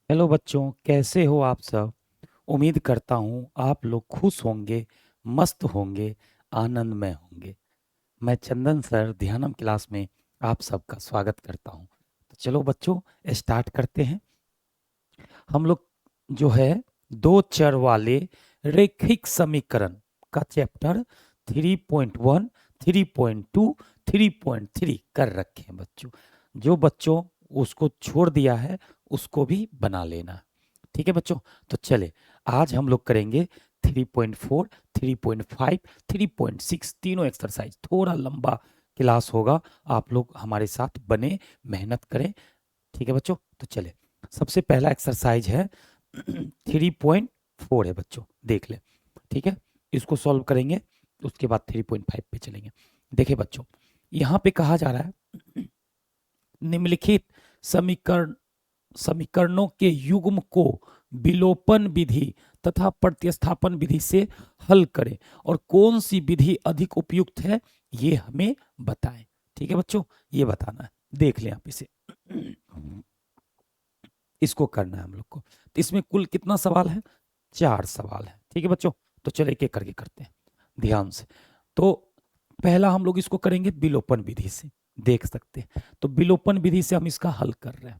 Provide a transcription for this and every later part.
Hello बच्चों, कैसे हो आप सब। उम्मीद करता हूँ आप लोग खुश होंगे, मस्त होंगे, आनंदमय होंगे। मैं चंदन सर ध्यानम क्लास में आप सबका स्वागत करता हूँ। तो चलो बच्चों, स्टार्ट करते हैं। हम लोग जो है दो चर वाले रैखिक समीकरण का चैप्टर 3.1, 3.2, 3.3 कर रखे हैं बच्चों। जो बच्चों उसको छोड़ दिया है उसको भी बना लेना। ठीक है बच्चों, तो चले आज हम लोग करेंगे 3.4, 3.5, 3.6 तीनों एक्सरसाइज। थोड़ा लंबा क्लास होगा, आप लोग हमारे साथ बने, मेहनत करें। ठीक है बच्चों, तो चले सबसे पहला एक्सरसाइज है 3.4 है बच्चों, देख ले। ठीक है, इसको सॉल्व करेंगे, उसके बाद 3.5 पे चलेंगे। देखिए बच्चों, यहाँ पे कहा जा रहा है निम्नलिखित समीकरण समीकरणों के युग्म को विलोपन विधि तथा प्रतिस्थापन विधि से हल करें और कौन सी विधि अधिक उपयुक्त है ये हमें बताएं। ठीक है बच्चों, ये बताना है। देख लें आप इसे, इसको करना है हम लोग को। तो इसमें कुल कितना सवाल है? 4 सवाल है। ठीक है बच्चों, तो चलो एक एक करके करते हैं ध्यान से। तो पहला हम लोग इसको करेंगे विलोपन विधि से, देख सकते हैं। तो विलोपन विधि से हम इसका हल कर रहे हैं।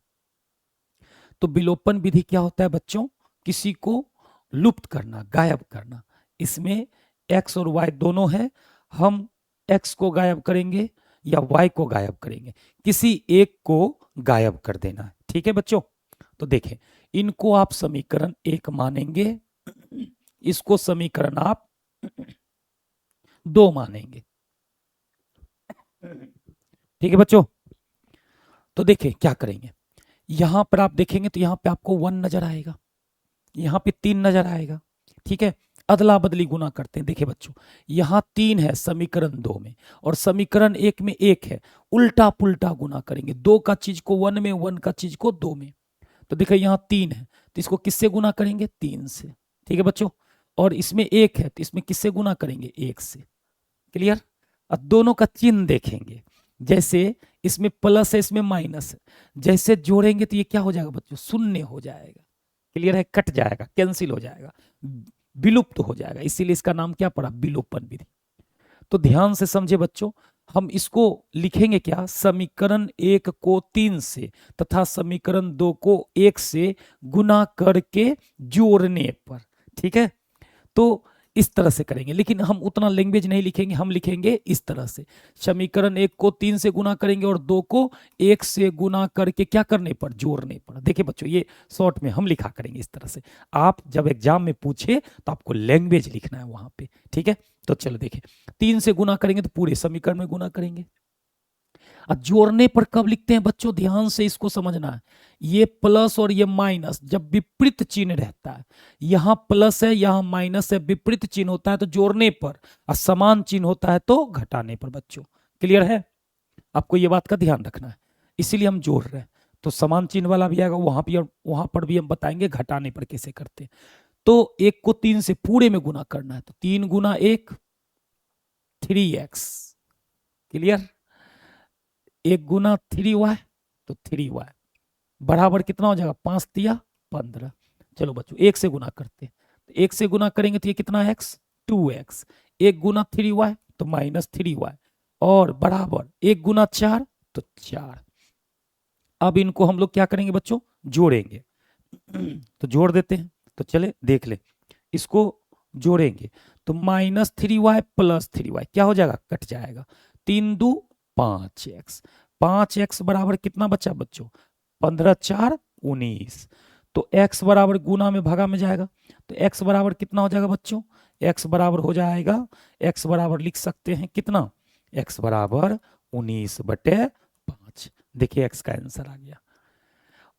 तो विलोपन विधि क्या होता है बच्चों? किसी को लुप्त करना, गायब करना। इसमें एक्स और वाई दोनों है। हम एक्स को गायब करेंगे या वाई को गायब करेंगे, किसी एक को गायब कर देना है। ठीक है बच्चों, तो देखें, इनको आप समीकरण 1 मानेंगे, इसको समीकरण आप 2 मानेंगे। ठीक है बच्चों, तो देखें क्या करेंगे। यहां पर आप देखेंगे तो यहां पे आपको 1 नजर आएगा, यहाँ पे 3 नजर आएगा। ठीक है, अदला बदली गुना करते हैं। देखिए बच्चों, यहाँ 3 है समीकरण 2 में और समीकरण 1 में 1 है। उल्टा पुल्टा गुना करेंगे, 2 का चीज को 1 में, 1 का चीज को 2 में। तो देखिए यहाँ 3 है तो इसको किससे गुना करेंगे? 3 से। ठीक है बच्चों, और इसमें 1 है तो इसमें किससे गुना करेंगे? 1 से। क्लियर? अब दोनों का चिन्ह देखेंगे, जैसे इसमें प्लस है, इसमें माइनस है। जैसे जोड़ेंगे तो ये क्या हो जाएगा बच्चों? शून्य हो जाएगा। क्लियर है? कट जाएगा, कैंसिल हो जाएगा, विलुप्त हो जाएगा। इसीलिए इसका नाम क्या पड़ा? विलोपन विधि। तो ध्यान से समझे बच्चों, हम इसको लिखेंगे क्या? समीकरण 1 को 3 से तथा समीकरण 2 को 1 से गुना करके जोड़ने पर। ठीक है, तो इस तरह से करेंगे, लेकिन हम उतना लैंग्वेज नहीं लिखेंगे, हम लिखेंगे इस तरह से। समीकरण 1 को 3 से गुना करेंगे और 2 को 1 से गुना करके क्या करने पर? जोड़ने पर। देखिए बच्चों, ये शॉर्ट में हम लिखा करेंगे इस तरह से। आप जब एग्जाम में पूछे तो आपको लैंग्वेज लिखना है वहां पे। ठीक है, तो चलो देखिए, 3 से गुना करेंगे तो पूरे समीकरण में गुना करेंगे। अब जोड़ने पर कब लिखते हैं बच्चों? ध्यान से इसको समझना है। ये प्लस और ये माइनस जब विपरीत चिन्ह रहता है, यहां प्लस है यहां माइनस है, विपरीत चिन्ह होता है तो जोड़ने पर, और समान चिन्ह होता है तो घटाने पर बच्चों। क्लियर है? आपको ये बात का ध्यान रखना है, इसीलिए हम जोड़ रहे हैं। तो समान चिन्ह वाला भी आएगा वहां भी, और वहां पर भी हम बताएंगे घटाने पर कैसे करते हैं। तो 1 को 3 से पूरे में गुना करना है, तो 3 गुना 1 3x। क्लियर? 1 गुना 3y तो 3y बराबर कितना हो जाएगा? 5 तिया 15। चलो बच्चों, 1 से गुना करते हैं, तो 1 से गुना करेंगे तो ये कितना है? x 2x। 1 गुना 3y तो माइनस 3y, और बराबर 1 गुना 4 तो 4। अब इनको हम लोग क्या करेंगे बच्चों? जोड़ेंगे। तो जोड़ देते हैं, तो चले देख ले, इसको जोड़ेंगे तो -3y प्लस 3y क्या हो जाएगा? कट जाएगा। 3 दू 5x, 5x बराबर कितना बचा बच्चों? 15 4 19। तो x बराबर गुना में भागा में जाएगा, तो x बराबर कितना हो जाएगा बच्चों? x बराबर हो जाएगा, x बराबर लिख सकते हैं कितना? x बराबर 19/5। देखिए x का आंसर आ गया।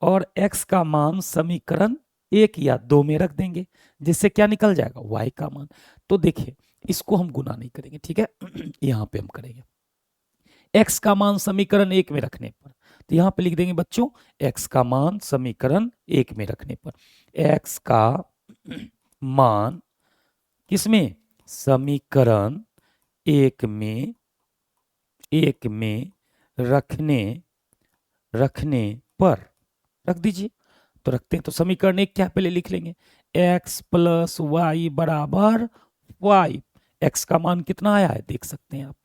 और x का मान समीकरण 1 या 2 में रख देंगे, जिससे क्या निकल जाएगा? y का मान। तो देखिए, इसको हम गुना नहीं करेंगे, ठीक है यहां पे हम करेंगे x का मान समीकरण 1 में रखने पर। तो यहां पे लिख देंगे बच्चों, x का मान समीकरण 1 में रखने पर, x का मान किसमें? समीकरण 1 में, 1 में रखने रखने पर रख दीजिए। तो रखते हैं। तो समीकरण एक क्या पहले लिख लेंगे, x प्लस वाई बराबर 5। x का मान कितना आया है देख सकते हैं आप,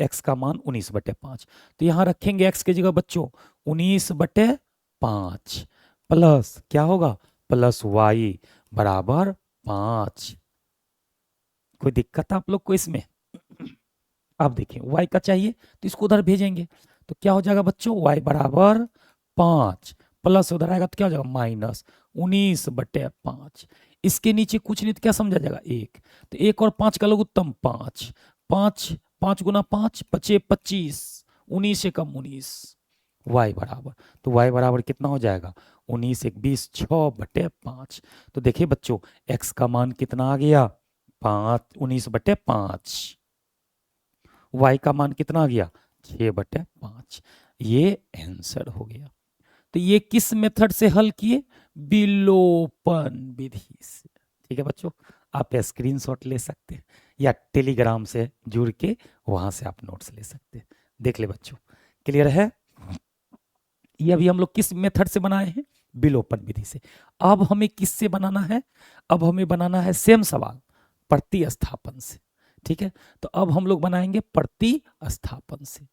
x का मान 19/5। तो यहां रखेंगे x की जगह बच्चों 19/5 प्लस क्या होगा, प्लस y बराबर 5। कोई दिक्कत आप लोग को इसमें? अब देखिए y का चाहिए तो इसको उधर भेजेंगे, तो क्या हो जाएगा बच्चों, y बराबर 5 प्लस उधर आएगा तो क्या हो जाएगा माइनस 19/5। इसके नीचे कुछ नहीं तो क्या समझा जाएगा एक, तो एक और 5 का लघुत्तम 5, 5 5 गुना 5 पचे 25, 19 से कम 19, y बराबर, तो y बराबर कितना हो जाएगा 19 1 20 6/5। तो देखिए बच्चों x का मान कितना आ गया 5 19/5, y का मान कितना आ गया 6/5। ये आंसर हो गया। तो ये किस मेथड से हल किए, विलोपन विधि से। ठीक है बच्चों, आप स्क्रीनशॉट ले सकते हैं या टेलीग्राम से जुड़ के वहां से आप नोट्स ले सकते हैं। देख ले बच्चों, क्लियर है? ये अभी हम लोग किस मेथड से बनाए हैं, विलोपन विधि से। अब हमें किससे बनाना है, अब हमें बनाना है सेम सवाल प्रतिस्थापन से। ठीक है, तो अब हम लोग बनाएंगे प्रतिस्थापन से।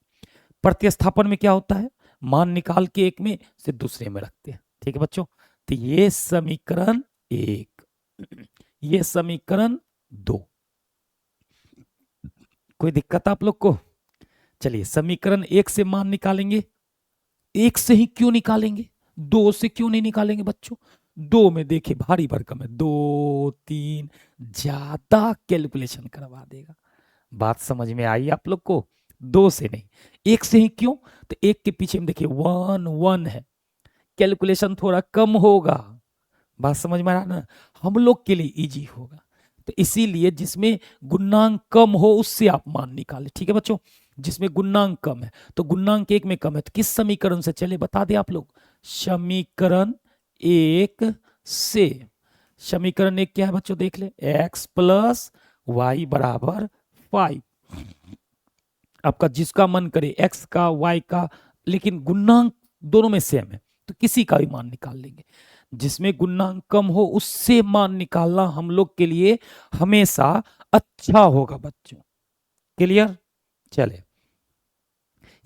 प्रतिस्थापन में क्या होता है, मान निकाल के एक में से दूसरे में रखते हैं। ठीक है बच्चों, तो ये समीकरण 1, ये समीकरण 2। कोई दिक्कत आप लोग को? चलिए समीकरण 1 से मान निकालेंगे, 1 से ही क्यों निकालेंगे, 2 से क्यों नहीं निकालेंगे बच्चों? 2 में देखिए भारी भरकम है, 2 3 ज्यादा कैलकुलेशन करवा देगा। बात समझ में आई आप लोग को? 2 से नहीं, 1 से ही क्यों, तो 1 के पीछे में देखिए 1 1 है, कैलकुलेशन थोड़ा कम होगा। बात समझ में आ रहा ना, हम लोग के लिए इजी होगा। तो इसीलिए जिसमें गुणांक कम हो उससे आप मान निकाले। ठीक है बच्चों, जिसमें गुणांक कम है, तो गुणांक 1 में कम है तो किस समीकरण से चले बता दे आप लोग, समीकरण 1 से। समीकरण 1 क्या है बच्चों देख ले, x प्लस वाई बराबर 5। आपका जिसका मन करे x का y का, लेकिन गुणांक दोनों में सेम है तो किसी का भी मान निकाल लेंगे। जिसमें गुणांक कम हो उससे मान निकालना हम लोग के लिए हमेशा अच्छा होगा बच्चों। क्लियर? चले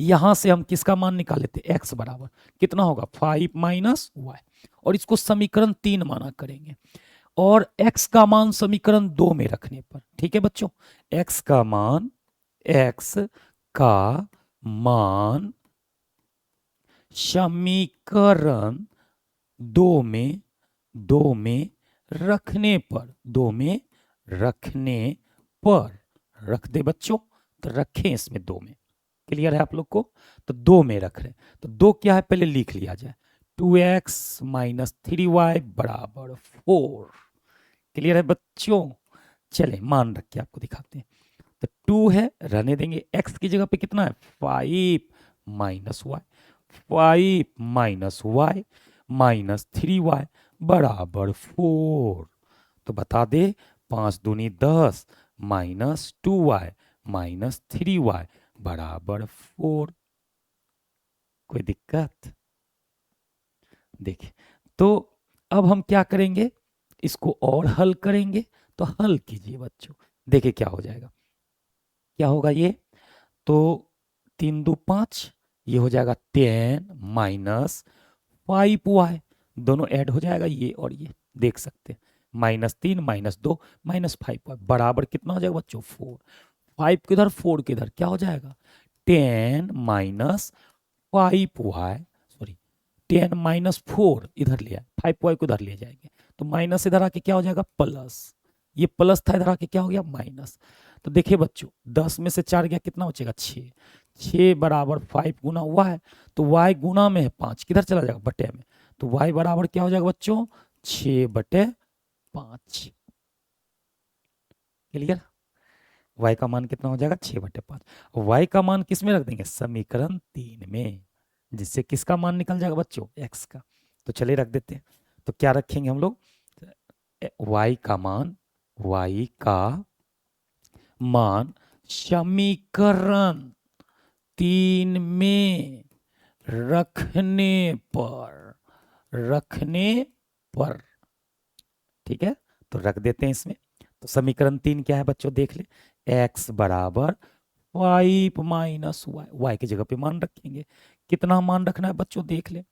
यहां से हम किसका मान निकाल लेते, x बराबर कितना होगा 5 माइनस वाई, और इसको समीकरण 3 माना करेंगे। और x का मान समीकरण 2 में रखने पर, ठीक है बच्चों, x का मान, x का मान समीकरण 2 में रखने पर, 2 में रखने पर, रख दे बच्चों, तो रखें इसमें 2 में। क्लियर है आप लोग को? तो 2 में रख रहे, तो 2 क्या है पहले लिख लिया जाए, 2x माइनस 3y बराबर 4। क्लियर है बच्चों? चले मान रख के आपको दिखाते हैं। तो 2 है, रहने देंगे, x की जगह पे कितना है 5 minus Y, 5 minus Y minus 3y बराबर 4। तो बता दे 5 दूनी 10 माइनस 2y माइनस 3y बराबर 4। कोई दिक्कत? देखिए, तो अब हम क्या करेंगे, इसको और हल करेंगे। तो हल कीजिए बच्चों, देखिए क्या हो जाएगा, क्या होगा ये, तो 3 2 5, ये हो जाएगा 10 माइनस 5y, दोनों ऐड हो जाएगा ये और ये, देख सकते हैं, -3 -2 -5 बराबर कितना हो जाएगा बच्चों 4। 5 किधर 4 किधर, क्या हो जाएगा 10 माइनस 5y, सॉरी 10 माइनस 4 इधर लिया, 5y को इधर ले जाएंगे तो माइनस इधर आके क्या हो जाएगा प्लस, ये प्लस था इधर आके क्या हो गया माइनस। तो देखिए बच्चों 10 में से 4 गया कितना बचेगा 6, 6 बराबर 5 गुना हुआ है, तो y गुना में है 5 किधर चला जाएगा बटे में, तो y बराबर क्या हो जाएगा बच्चों 6/5। क्लियर? y का मान कितना हो जाएगा 6/5। y का मान किस में रख देंगे, समीकरण 3 में, जिससे किसका मान निकल जाएगा बच्चों x का। तो चलिए रख देते हैं, तो क्या रखेंगे हम लोग, y का मान, y का मान समीकरण 3 में रखने पर, रखने पर, ठीक है, तो रख देते हैं इसमें। तो समीकरण 3 क्या है बच्चों, देख ले, x बराबर 5 माइनस वाई, वाई की जगह पे मान रखेंगे। कितना मान रखना है बच्चों, देख ले,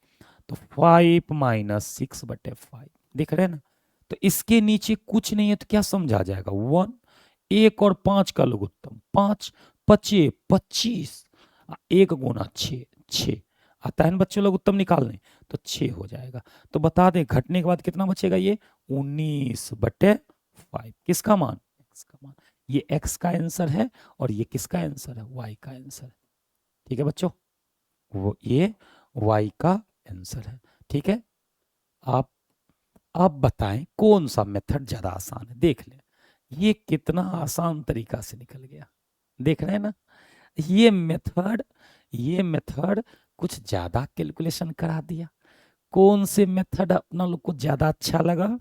तो 5 माइनस 6/5, देख रहे हैं ना। तो इसके नीचे कुछ नहीं है तो क्या समझा जाएगा, 1, 1 और 5 का लघुत्तम 5, 25, 25, 1 गुना 6, 6 आता है ना बच्चों लघुत्तम निकालने, तो 6 हो जाएगा। तो बता दें घटने के बाद कितना बचेगा, ये 19/5, किसका मान, x का मान। ये x का आंसर है और ये किसका आंसर है, y का आंसर है। ठीक है बच्चों, वो ये y का आंसर है। ठीक है, आप बताएं कौन सा मेथड ज्यादा आसान है, देख लें। ये कितना आसान तरीका से निकल गया, देख रहे हैं ना। ये मेथड कुछ ज्यादा कैलकुलेशन करा दिया। कौन से मेथड अपना लोग को ज्यादा अच्छा लगा,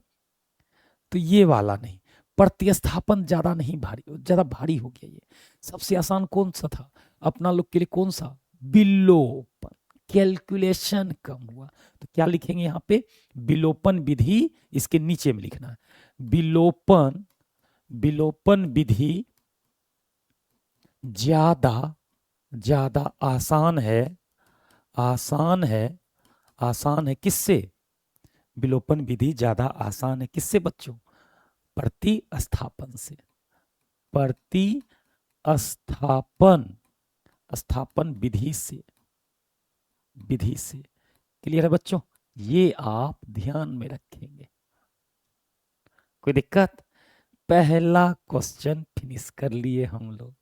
तो ये वाला नहीं, प्रतिस्थापन ज्यादा नहीं भारी, ज्यादा भारी हो गया ये। सबसे आसान कौन सा था अपना लोग के लिए, कौन सा, विलोपन, कैलकुलेशन कम हुआ। तो क्या लिखेंगे यहाँ पे, विलोपन विधि, इसके नीचे में लिखना है, विलोपन विधि ज्यादा ज्यादा आसान है, आसान है, आसान है किससे, विलोपन विधि ज्यादा आसान है किससे बच्चों, प्रतिस्थापन से, प्रतिस्थापन, स्थापन विधि से, विधि से। क्लियर है बच्चों, ये आप ध्यान में रखेंगे। कोई दिक्कत, पहला क्वेश्चन फिनिश कर लिए हम लोग।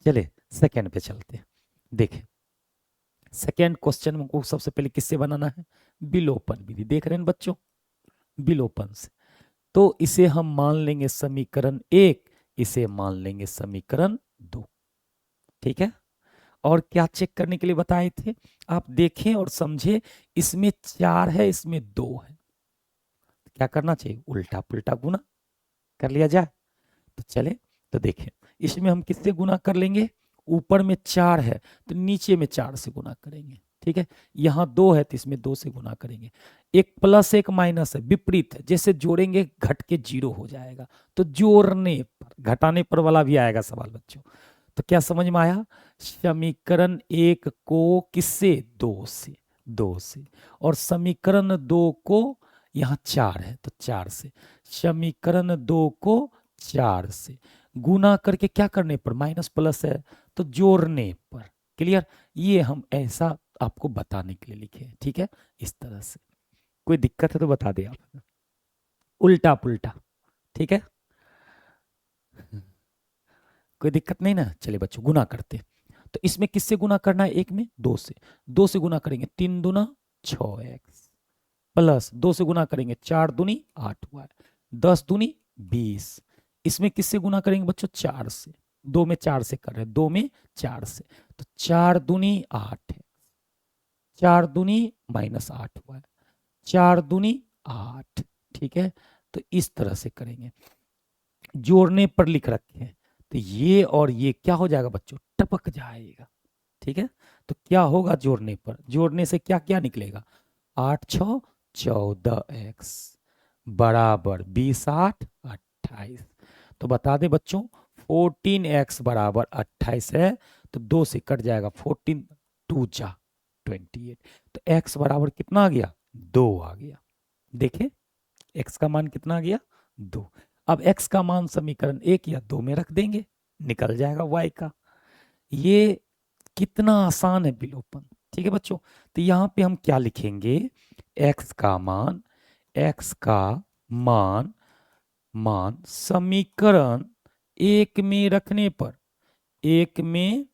चले सेकंड पे चलते हैं। देखें सेकंड क्वेश्चन को सबसे पहले किससे बनाना है, विलोपन विधि, देख रहे हैं बच्चों, विलोपन से। तो इसे हम मान लेंगे समीकरण 1, इसे मान लेंगे समीकरण 2। ठीक है, और क्या चेक करने के लिए बताए थे, आप देखें और समझे, इसमें 4 है, इसमें 2 है, क्या करना चाहिए, उल्टा पुल्टा गुना कर लिया जाए। तो चले, तो देखें, इसमें हम किससे गुना कर लेंगे, ऊपर में 4 है तो नीचे में 4 से गुना करेंगे। ठीक है, यहाँ 2 है तो इसमें 2 से गुना करेंगे। एक प्लस एक माइनस है, विपरीत है, जैसे जोड़ेंगे घट के 0 हो जाएगा, तो जोड़ने पर, घटाने पर वाला भी आएगा सवाल बच्चों। तो क्या समझ में आया, समीकरण 1 को किससे, 2 से, 2 से, और समीकरण 2 को, यहाँ 4 है तो 4 से, समीकरण 2 को 4 से गुना करके, क्या करने पर, माइनस प्लस है तो जोड़ने पर। क्लियर, ये हम ऐसा आपको बताने के लिए लिखे हैं। ठीक है, इस तरह से। कोई दिक्कत है तो बता दे आप, उल्टा पुल्टा, ठीक है, कोई दिक्कत नहीं ना। चलिए बच्चों गुना करते, तो इसमें किससे गुना करना है, एक में 2 से, 2 से गुना करेंगे 3 दूना 6x, प्लस 2 से गुना करेंगे 4 दूनी 8y, 10 दूनी 20। इसमें किससे गुना करेंगे बच्चों, 4 से, 2 में 4 से कर रहे हैं, 2 में 4 से, तो 4 दूनी 8 है, 4 दूनी माइनस 8y, 4 दूनी 8। ठीक है, तो इस तरह से करेंगे, जोड़ने पर लिख रखे हैं, तो ये और ये क्या हो जाएगा बच्चों, टपक जाएगा। ठीक है, तो क्या होगा जोड़ने पर, जोड़ने से क्या क्या निकलेगा, 8 6 14x बराबर 20 8 28। तो बता दे बच्चों 14x बराबर 28 है, तो 2 से कट जाएगा, 14 2 जा 28, तो x बराबर कितना आ गया, 2 आ गया। देखे x का मान कितना आ गया, 2। अब x का मान समीकरण 1 या 2 में रख देंगे, निकल जाएगा y का। ये कितना आसान है विलोपन। ठीक है बच्चों, तो यहाँ पे हम क्या लिखेंगे, x का मान, x का मान, मान समीकरण 1 में रखने पर, 1 में,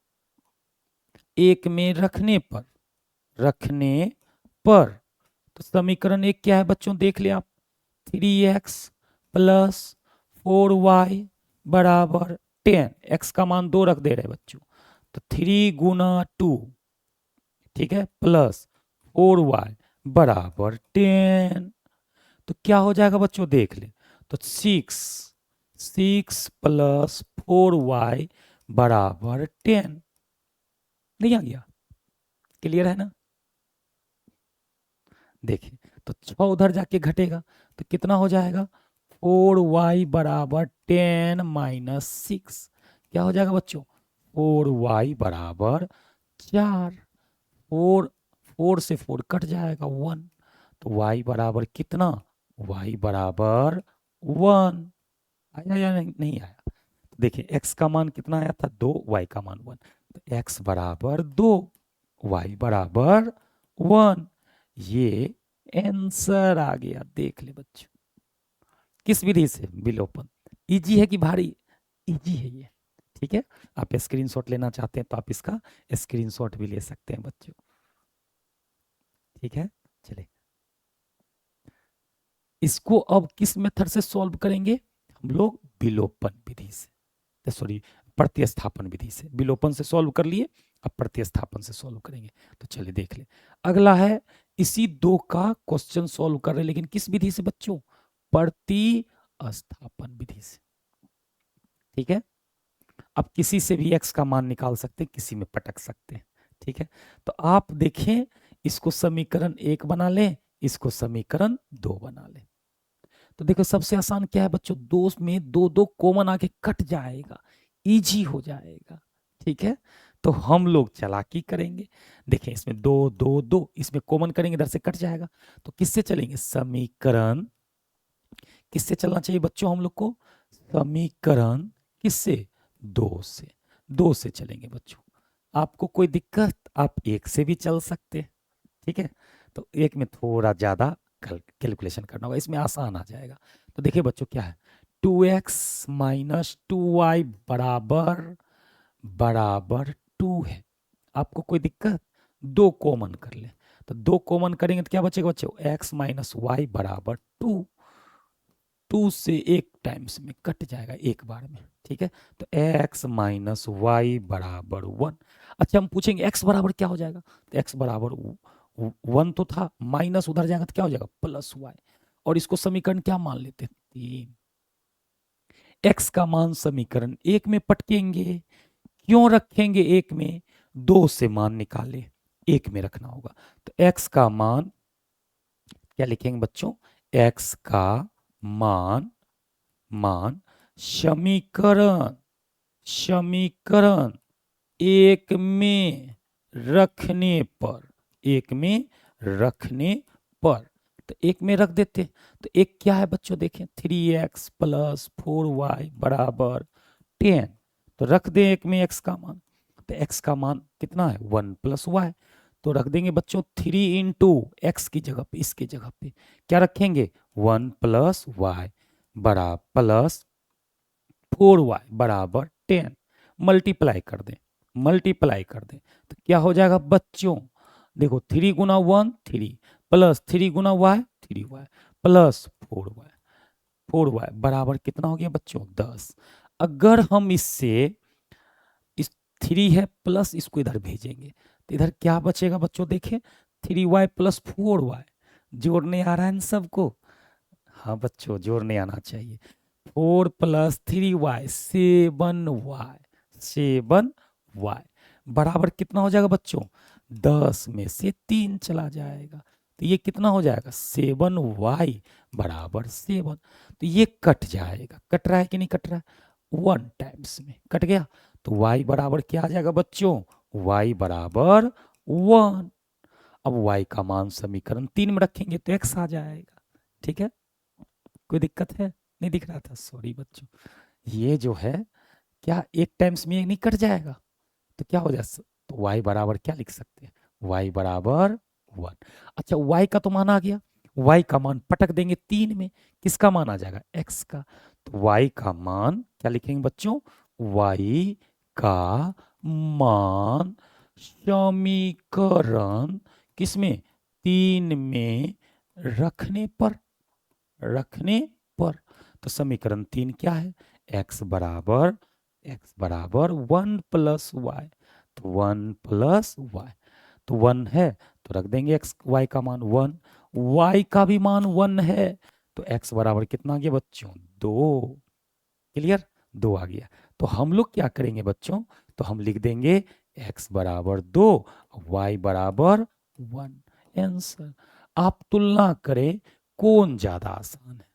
1 में रखने पर, रखने पर, तो समीकरण 1 क्या है बच्चों, देख ले आप, 3x प्लस 4y बराबर 10, x का मान 2 रख दे रहे बच्चों, तो 3 गुना 2, ठीक है, प्लस 4y बराबर 10। तो क्या हो जाएगा बच्चों, देख ले, तो 6 प्लस 4y बराबर 10, नहीं आ गया, क्लियर है ना। देखिए तो 6 उधर जाके घटेगा तो कितना हो जाएगा 4y बराबर 10 माइनस 6। क्या हो जाएगा बच्चों 4y बराबर 4। 4 से 4 कट जाएगा 1। तो y बराबर कितना y बराबर 1। आया या नहीं आया? तो देखिए x का मान कितना आया था 2, y का मान 1। तो x बराबर 2, y बराबर 1। ये आंसर आ गया। देख ले बच्चों किस विधि से विलोपन। इजी है कि भारी? इजी है ये। ठीक है, आप स्क्रीनशॉट लेना चाहते हैं तो आप इसका स्क्रीनशॉट भी ले सकते हैं बच्चों। ठीक है, चलिए इसको अब किस मेथड से सॉल्व करेंगे हम लोग? विलोपन विधि से, सॉरी प्रतिस्थापन विधि से। विलोपन से सॉल्व कर लिए, अब प्रतिस्थापन से सॉल्व करेंगे। तो चलिए देख ले। अगला है इसी 2 का क्वेश्चन सॉल्व कर रहे हैं, लेकिन किस विधि से बच्चों? प्रतिस्थापन विधि से। ठीक है, अब किसी से भी x का मान निकाल सकते हैं, किसी में पटक सकते हैं। ठीक है, तो आप देखें इसको समीकरण 1 बना लें, इसको समीकरण 2 बना लें। तो देखो सबसे आसान क्या है बच्चों, 2 में 2 2 कॉमन आके कट जाएगा, इजी हो जाएगा। ठीक है, तो हम लोग चालाकी करेंगे। देखें इसमें 2 2 2, इसमें कॉमन करेंगे, इधर से कट जाएगा। तो किससे चलेंगे? समीकरण। किससे चलना चाहिए बच्चों हम लोग को? समीकरण किससे? 2 से। 2 से चलेंगे बच्चों। आपको कोई दिक्कत? आप 1 से भी चल सकते हैं। ठीक है, तो 1 में थोड़ा ज्यादा कैलकुलेशन करना होगा, इसमें आसान आ जाएगा। तो देखिए बच्चों क्या है, 2x माइनस 2y बराबर बराबर 2 है। आपको कोई दिक्कत? 2 कॉमन कर ले। तो 2 कॉमन करेंगे तो क्या बचेगा बच्चों? x माइनस वाई बराबर 2। 2 से 1 टाइम्स में कट जाएगा, एक बार में। ठीक है, तो x माइनस वाई बराबर 1। अच्छा हम पूछेंगे x बराबर क्या हो जाएगा? तो x बराबर 1 तो था, माइनस उधर जाएगा तो क्या हो जाएगा? Plus y। और इसको समीकरण क्या मान लेते हैं? 3। x का मान समीकरण 1 में पटकेंगे। क्यों रखेंगे 1 में? 2 से मान निकाले, 1 में रखना होगा। तो x का मान क्या लिखेंगे बच्चों? x का मान समीकरण 1 में रखने पर, 1 में रखने पर, तो 1 में रख देते। तो 1 क्या है बच्चों? देखें 3x प्लस 4y बराबर 10। तो रख दें 1 में x का मान। तो x का मान कितना है? 1 प्लस y। तो रख देंगे बच्चों 3 इंटू एक्स की जगह पे, इसकी जगह पे क्या रखेंगे? 1 प्लस y बड़ा प्लस 4y बराबर 10। मल्टीप्लाई कर दें, मल्टीप्लाई कर दें तो क्या हो जाएगा बच्चों? देखो 3 गुना 1 3 प्लस 3 गुना y 3y प्लस 4y बराबर कितना हो गया बच्चों? 10। अगर हम इससे इस 3 है प्लस इसको इधर भेजेंगे तो इधर क्या बचेगा बच्चों? देखें 3y प्लस 4y। जोड़ने आ रहा है इन सबको? हाँ बच्चों जोड़ने आना चाहिए। 4 प्लस 3y 7y बराबर कितना हो जाएगा बच्चों? 10 में से 3 चला जाएगा तो ये कितना हो जाएगा? 7y बराबर 7। तो ये कट जाएगा। कट रहा है कि नहीं कट रहा है? 1 टाइम्स में कट गया। तो y बराबर क्या आ जाएगा बच्चों? y बराबर 1। अब y का मान समीकरण 3 में रखेंगे तो x आ जाएगा। ठीक है, कोई दिक्कत है? नहीं दिख रहा था, सॉरी बच्चों। ये जो है क्या 1 टाइम्स में ये नहीं कट जाएगा? तो क्या हो जाए? तो y बराबर क्या लिख सकते हैं? y बराबर 1। अच्छा y का तो मान आ गया, y का मान पटक देंगे 3 में, किसका मान आ जाएगा? x का। तो y का मान क्या लिखेंगे बच्चों? y का मान समीकरण किसमें? 3 में रखने पर, रखने पर। तो समीकरण 3 क्या है? x बराबर 1 प्लस वाई। तो 1 प्लस वाई, तो 1 है तो रख देंगे x y का मान 1। y का भी मान 1 है तो x बराबर कितना आ गया बच्चों? 2। क्लियर? 2 आ गया। तो हम लोग क्या करेंगे बच्चों? तो हम लिख देंगे x बराबर 2 y बराबर 1। आंसर। आप तुलना करें कौन ज्यादा आसान है,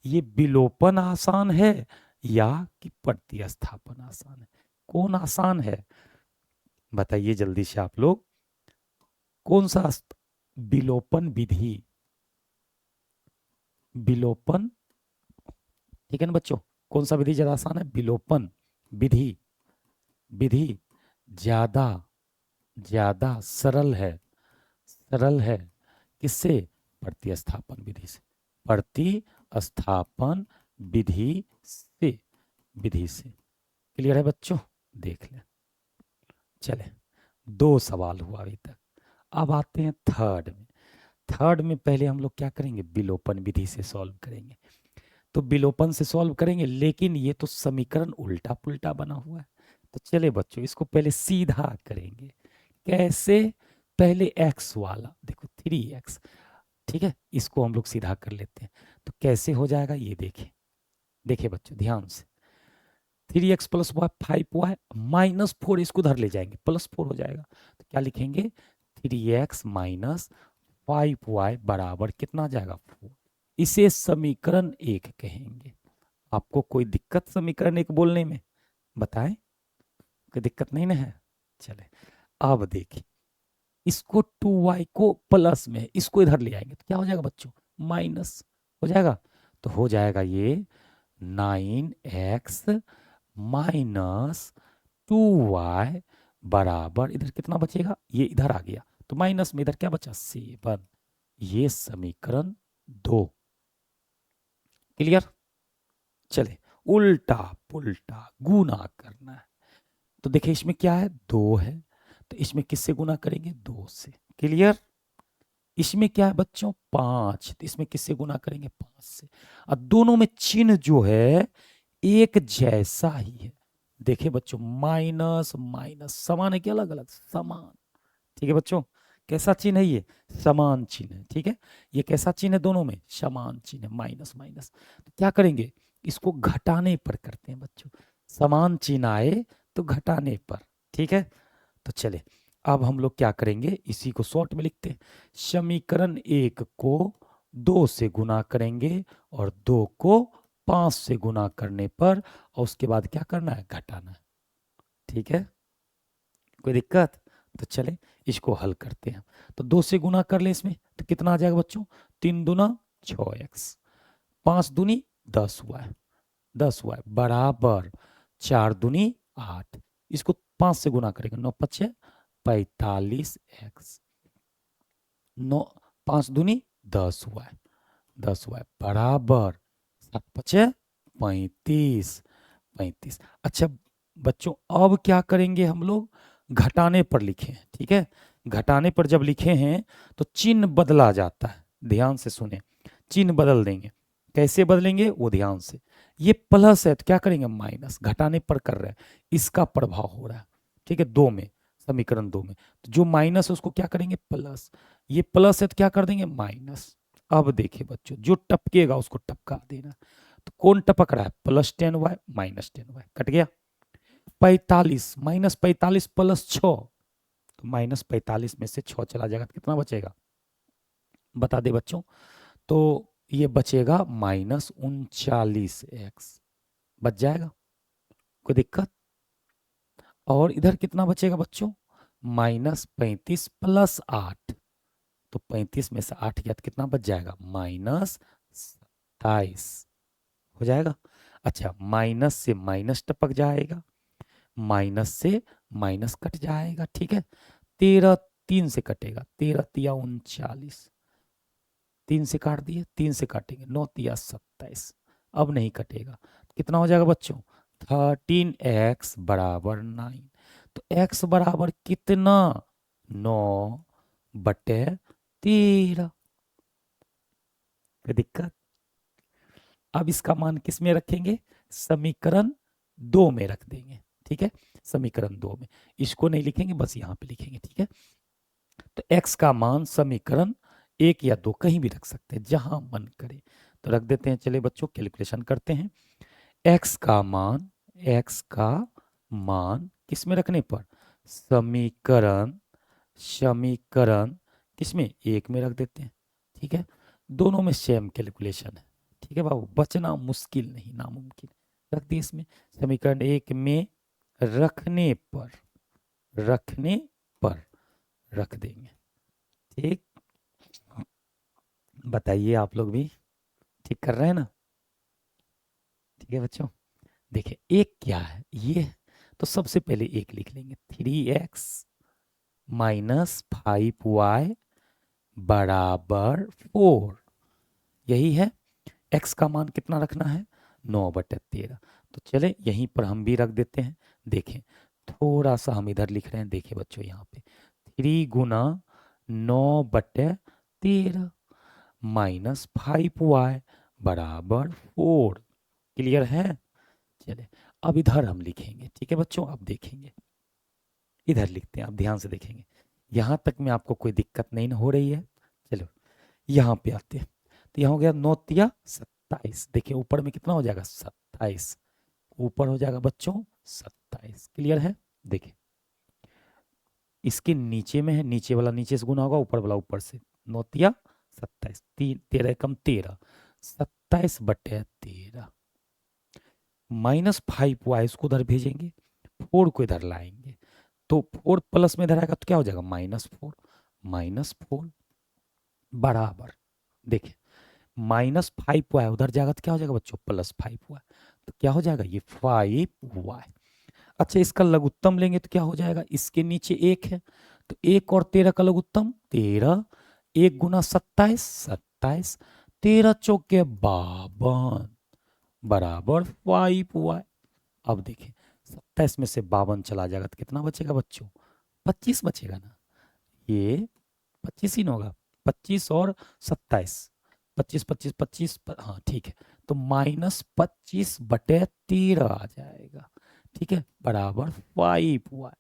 ये विलोपन आसान है या कि प्रतिस्थापन आसान है? कौन आसान है बताइए जल्दी से आप लोग। कौन सा विलोपन विधि, विलोपन, ठीक है ना बच्चों, कौन सा विधि ज्यादा आसान है? विलोपन विधि, विधि ज्यादा ज्यादा सरल है, सरल है किससे? प्रतिस्थापन विधि से, प्रतिस्थापन विधि से, विधि से। क्लियर है बच्चों? देख ले, चले 2 सवाल हुआ अभी तक। अब आते हैं थर्ड में। थर्ड में पहले हम लोग क्या करेंगे? विलोपन विधि से सॉल्व करेंगे। तो विलोपन से सॉल्व करेंगे, लेकिन ये तो समीकरण उल्टा पुल्टा बना हुआ है। तो चले बच्चों इसको पहले सीधा करेंगे। कैसे? पहले एक्स वाला देखो 3x, ठीक है, इसको हम लोग सीधा कर लेते हैं। तो कैसे हो जाएगा ये देखें, देखिए बच्चों ध्यान से। 3x plus Y 5y minus 4, इसको उधर ले जाएंगे, प्लस 4 हो जाएगा। तो क्या लिखेंगे? 3x माइनस 5y बराबर कितना आ जाएगा? 4। इसे समीकरण 1 कहेंगे। आपको कोई दिक्कत समीकरण 1 बोलने में? बताएं, कोई दिक्कत नहीं ना है? चले अब देखिए, इसको 2y को प्लस में, इसको इधर ले आएंगे तो क्या हो जाएगा बच्चों? माइनस हो जाएगा। तो हो जाएगा ये 9x माइनस 2y बराबर, इधर कितना बचेगा? ये इधर आ गया तो माइनस में इधर क्या बचा? 7। ये समीकरण 2। क्लियर? चले उल्टा पुल्टा गुना करना है। तो देखिए इसमें क्या है? 2 है, तो इसमें किससे गुना करेंगे? 2 से। क्लियर? इसमें क्या है बच्चों? 5, तो इसमें किससे गुना करेंगे? 5 से। और दोनों में चिन्ह जो है एक जैसा ही है। देखिए बच्चों, माइनस माइनस समान है कि अलग अलग? समान। ठीक है बच्चों, कैसा चिन्ह है ये? समान चिन्ह है। ठीक है, ये कैसा चिन्ह है? दोनों में समान चिन्ह है, माइनस माइनस। तो क्या करेंगे? इसको घटाने पर करते हैं बच्चों, समान चिन्ह आए तो घटाने पर। ठीक है, तो चले अब हम लोग क्या करेंगे, इसी को शॉर्ट में लिखते हैं। समीकरण 1 को 2 से गुना करेंगे और 2 को 5 से गुना करने पर, और उसके बाद क्या करना है? घटाना है। ठीक है, कोई दिक्कत? तो चले इसको हल करते हैं। तो 2 से गुना कर ले इसमें तो कितना आ जाएगा बच्चों? 3 दूना 6x, 5 दूनी 10y, 10y बराबर 4 दूनी 8। इसको 5 से गुना करेंगे, 9 पचे 45x, 9 5 दूनी 10y, 10y बराबर 7 पचे 35, 35। अच्छा बच्चों अब क्या करेंगे हम लोग? घटाने पर लिखे हैं। ठीक है, घटाने पर जब लिखे हैं तो चिन्ह बदला जाता है। ध्यान से सुने, चिन्ह बदल देंगे। कैसे बदलेंगे वो ध्यान से। ये प्लस है तो क्या करेंगे? माइनस। घटाने पर कर रहे हैं, इसका प्रभाव हो रहा है। ठीक है, 2 में, समीकरण 2 में तो जो माइनस है उसको क्या करेंगे? प्लस। ये प्लस है तो क्या कर देंगे? माइनस। अब देखिए बच्चों, जो टपकेगा उसको टपका देना। तो कौन टपक रहा है? Plus 10y minus 10y, cut गया। 45 माइनस 45 प्लस 6, तो माइनस 45 में से 6 चला जाएगा तो कितना बचेगा? बता दे बच्चों। तो ये बचेगा -39x, बच जाएगा, कोई दिक्कत? और इधर कितना बचेगा बच्चों? -35 प्लस 8, तो 35 में से 8 गया तो कितना बच जाएगा? -27 हो जाएगा। अच्छा, माइनस से माइनस टपक जाएगा, माइनस से माइनस कट जाएगा। ठीक है, 13 3 से कटेगा, 13 तिया 39, 3 से काट दिए, 3 से काटेंगे 9 तिया 27, अब नहीं कटेगा। कितना हो जाएगा बच्चों? 13x बराबर 9। तो x बराबर कितना? 9/13। कोई दिक्कत? अब इसका मान किस में रखेंगे? समीकरण 2 में रख देंगे। ठीक है, समीकरण 2 में, इसको नहीं लिखेंगे, बस यहां पे लिखेंगे। ठीक है, तो x का मान समीकरण 1 या 2 कहीं भी रख सकते हैं, जहां मन करे तो रख देते हैं। चलिए बच्चों कैलकुलेशन करते हैं। x का मान, x का मान किस में रखने पर? समीकरण, समीकरण किस में? 1 में रख देते हैं। ठीक है, दोनों में सेम कैलकुलेशन है। ठीक है बाबू, बचना मुश्किल नहीं, नामुमकिन। रख दिए इसमें, समीकरण 1 में रखने पर, रखने पर रख देंगे। ठीक, बताइए आप लोग भी ठीक कर रहे हैं ना? ठीक है बच्चों, देखिए एक क्या है ये, तो सबसे पहले एक लिख लेंगे, 3x माइनस 5y बराबर 4, यही है। x का मान कितना रखना है, 9/13। तो चले यहीं पर हम भी रख देते हैं। देखें, थोड़ा सा हम इधर लिख रहे हैं, देखिए बच्चों यहाँ पे 3 गुना 9/13 माइनस 5y बराबर 4। क्लियर है? चले अब इधर हम लिखेंगे। ठीक है बच्चों, अब देखेंगे इधर लिखते हैं, आप ध्यान से देखेंगे, यहाँ तक में आपको कोई दिक्कत नहीं हो रही है। चलो यहाँ पे आते हैं, तो यहाँ हो गया 9×3 = 27। देखिए ऊपर में कितना हो जाएगा, 27, ऊपर हो जाएगा बच्चों 27। क्लियर है? देखिए इसके नीचे में है, नीचे वाला नीचे से गुना होगा, ऊपर वाला ऊपर से। 9×27, 13 कम 13, 27/13 माइनस 5y इसको उधर भेजेंगे, 4 को इधर लाएंगे, तो 4 प्लस में इधर आएगा तो क्या हो जाएगा, -4 बराबर, देखिए -5y उधर जाएगा तो क्या हो जाएगा बच्चों, +5y, तो क्या हो जाएगा ये 5y। अच्छा इसका लघुत्तम लेंगे तो क्या हो जाएगा, इसके नीचे 1 है, तो 1 और 13 का लघुत्तम 13, 1 गुना 27, 27, 13 चौके 52 बराबर 5y। अब देखिए 27 में से 52 चला जाएगा तो कितना बचेगा बच्चों, 25 बचेगा ना, ये 25 ही ना होगा, 25 और 27, 25 25 25, हाँ ठीक है, तो -25/13 आ जाएगा। ठीक है, बराबर 5y,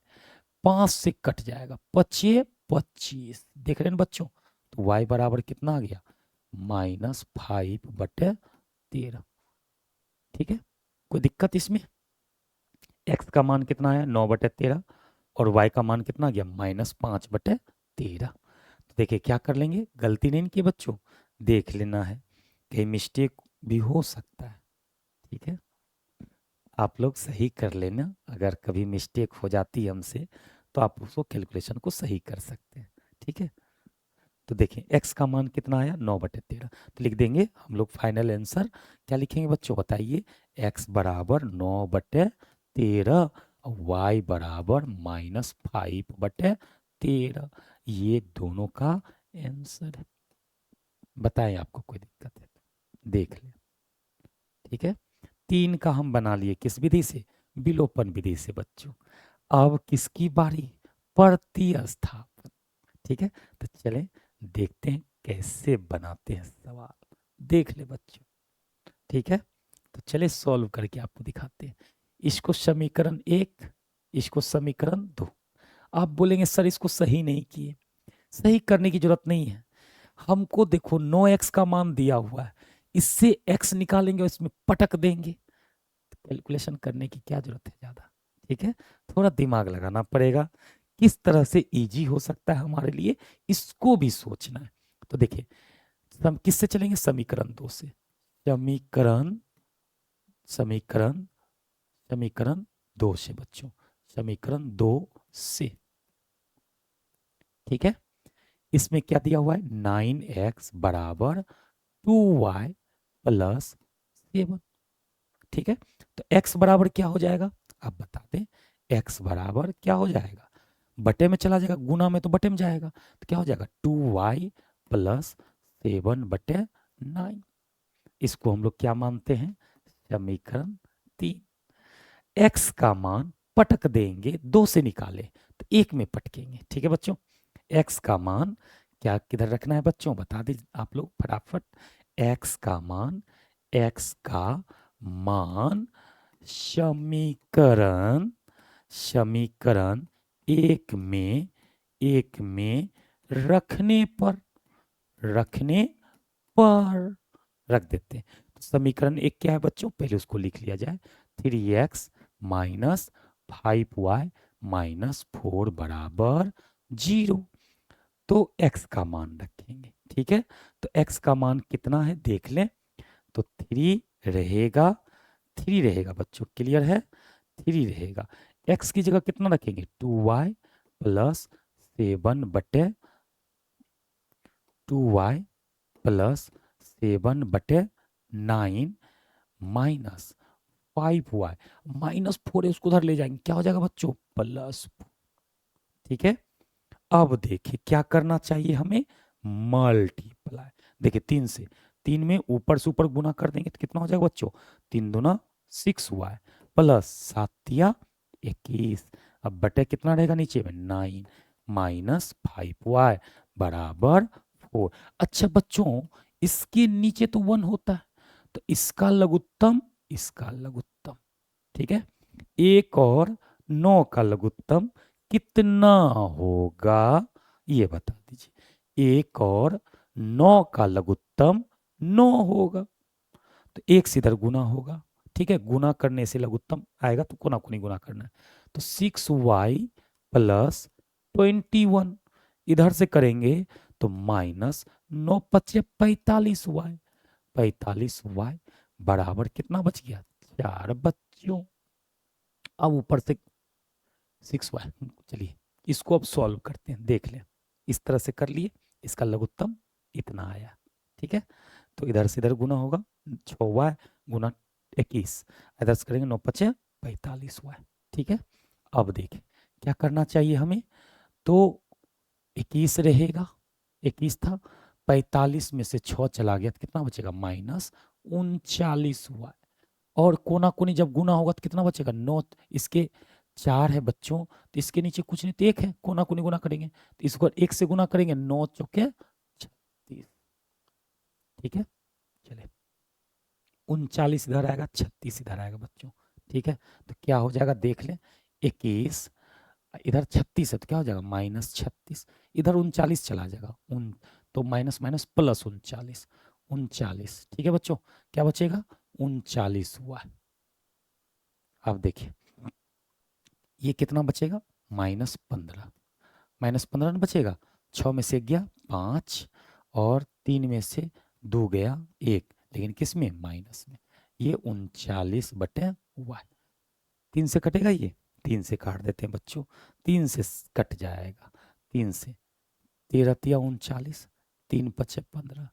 5 से कट जाएगा, 25 25, देख रहे हैं बच्चों, तो y बराबर कितना आ गया, -5/13। ठीक है, कोई दिक्कत इसमें? x का मान कितना है, 9/13, और y का मान कितना गया, -5/13। तो देखिए क्या कर लेंगे, गलती नहीं की बच्चों, देख लेना है, कहीं मिस्टेक भी हो सकता है। ठीक है, आप लोग सही कर लेना, अगर कभी मिस्टेक हो जाती है हमसे तो आप उसको कैलकुलेशन को सही कर सकते हैं। ठीक है, तो देखें x का मान कितना आया, 9/13, तो लिख देंगे हम लोग फाइनल आंसर। क्या लिखेंगे बच्चों बताइए, x बराबर 9/13, y बराबर -5/13, ये दोनों का आंसर है। बताएं आपको कोई दिक्कत है तो देख लें। ठीक है, 3 का हम बना लिए किस विधि से, विलोपन विधि से बच्चों। अब किसकी बारी, प्रतिस्थापन। ठीक है, तो चलें देखते हैं कैसे बनाते हैं सवाल, देख ले बच्चों। ठीक है, तो चले सॉल्व करके आपको दिखाते हैं। इसको समीकरण 1, इसको समीकरण 2। आप बोलेंगे सर इसको सही नहीं किए, सही करने की जरूरत नहीं है, हमको देखो 9x का मान दिया हुआ है, इससे x निकालेंगे और इसमें पटक देंगे, तो कैलकुलेशन करने की क्या जरूरत है ज्यादा। ठीक है, थोड़ा दिमाग लगाना पड़ेगा, किस तरह से इजी हो सकता है हमारे लिए, इसको भी सोचना है। तो देखिए हम किससे चलेंगे, समीकरण 2 से, समीकरण समीकरण समीकरण 2 से बच्चों, समीकरण 2 से। ठीक है, इसमें क्या दिया हुआ है, 9x बराबर 2y + 7। ठीक है, तो x बराबर क्या हो जाएगा, आप बता दें, x बराबर क्या हो जाएगा, बटे में चला जाएगा, गुना में तो बटे में जाएगा, तो क्या हो जाएगा 2y + 7/9। इसको हम लोग क्या मानते हैं, समीकरण 3। x का मान पटक देंगे, 2 से निकाले तो 1 में पटकेंगे। ठीक है बच्चों, x का मान क्या किधर रखना है बच्चों, बता दीजिए आप लोग फटाफट। x का मान, x का मान समीकरण समीकरण 1 में रखने पर रख देते हैं। तो समीकरण 1 क्या है बच्चों, पहले उसको लिख लिया जाए, 3x - 5y - 4 बराबर 0। तो x का मान रखेंगे। ठीक है, तो x का मान कितना है देख लें, तो 3 रहेगा, 3 रहेगा बच्चों, क्लियर है, 3 रहेगा। x की जगह कितना रखेंगे, 2y प्लस 7 बटे 2y प्लस 7 बटे 9 माइनस 5y -4 है, उसको उधर ले जाएंगे, क्या हो जाएगा बच्चों, प्लस। ठीक है, अब देखिए क्या करना चाहिए हमें, मल्टीप्लाई। देखिए 3 से, 3 में ऊपर से ऊपर गुना कर देंगे तो कितना हो जाएगा बच्चों, 3 दूना 6y प्लस 7 तिया 21, अब बटे कितना रहेगा नीचे में 9 माइनस 5y बराबर 4। अच्छा बच्चों, इसके नीचे तो 1 होता है, तो इसका लघुत्तम, इसका लघुत्तम, ठीक है, 1 और 9 का लघुत्तम कितना होगा, ये बता दीजिए। 1 और 9 का लघुत्तम 9 होगा, तो 1 से इधर गुना होगा। ठीक है, गुना करने से लघुत्तम आएगा, तो कोना कोनी गुना करना है, तो 6y प्लस 21, इधर से करेंगे तो माइनस 9 पचे 45y, 45y बराबर कितना बच गया, 4 बच्चों। अब ऊपर से 6y, चलिए इसको अब सॉल्व करते हैं, देख लें, इस तरह से कर लिए, इसका लघुत्तम इतना आया। ठीक है, तो इधर से इधर गुना होगा, 6y गुना 21, इधर से करेंगे 9 पचे 45y। ठीक है, अब देखें क्या करना चाहिए हमें, तो 21 रहेगा, 21 था, 45 में से 6 चला गया तो कितना बचेगा, -39y, और कोना कोनी जब गुना होगा तो कितना बचेगा, 9, इसके 4 है बच्चों, तो इसके नीचे कुछ नहीं तो 1 है, कोना कोनी गुना करेंगे तो इसको 1 से गुना करेंगे, 9 चौके 36। ठीक है, चलिए 39 इधर आएगा, 36 इधर आएगा बच्चों। ठीक है, तो क्या हो जाएगा देख लें, 21 इधर 36 है तो क्या हो जाएगा, -36, इधर 39 चला जाएगा, तो माइनस माइनस प्लस 39, 39। ठीक है बच्चों, क्या बचेगा, 39 हुआ। अब देखिए ये कितना बचेगा, -15, -15 न बचेगा, 6 में से गया 5 और 3 में से 2 गया 1, लेकिन किस में, माइनस में, ये 39/y, 3 से कटेगा, ये 3 से काट देते हैं बच्चों, 3 से कट जाएगा, 3 से 13 तिया 39, 3 पचे 15,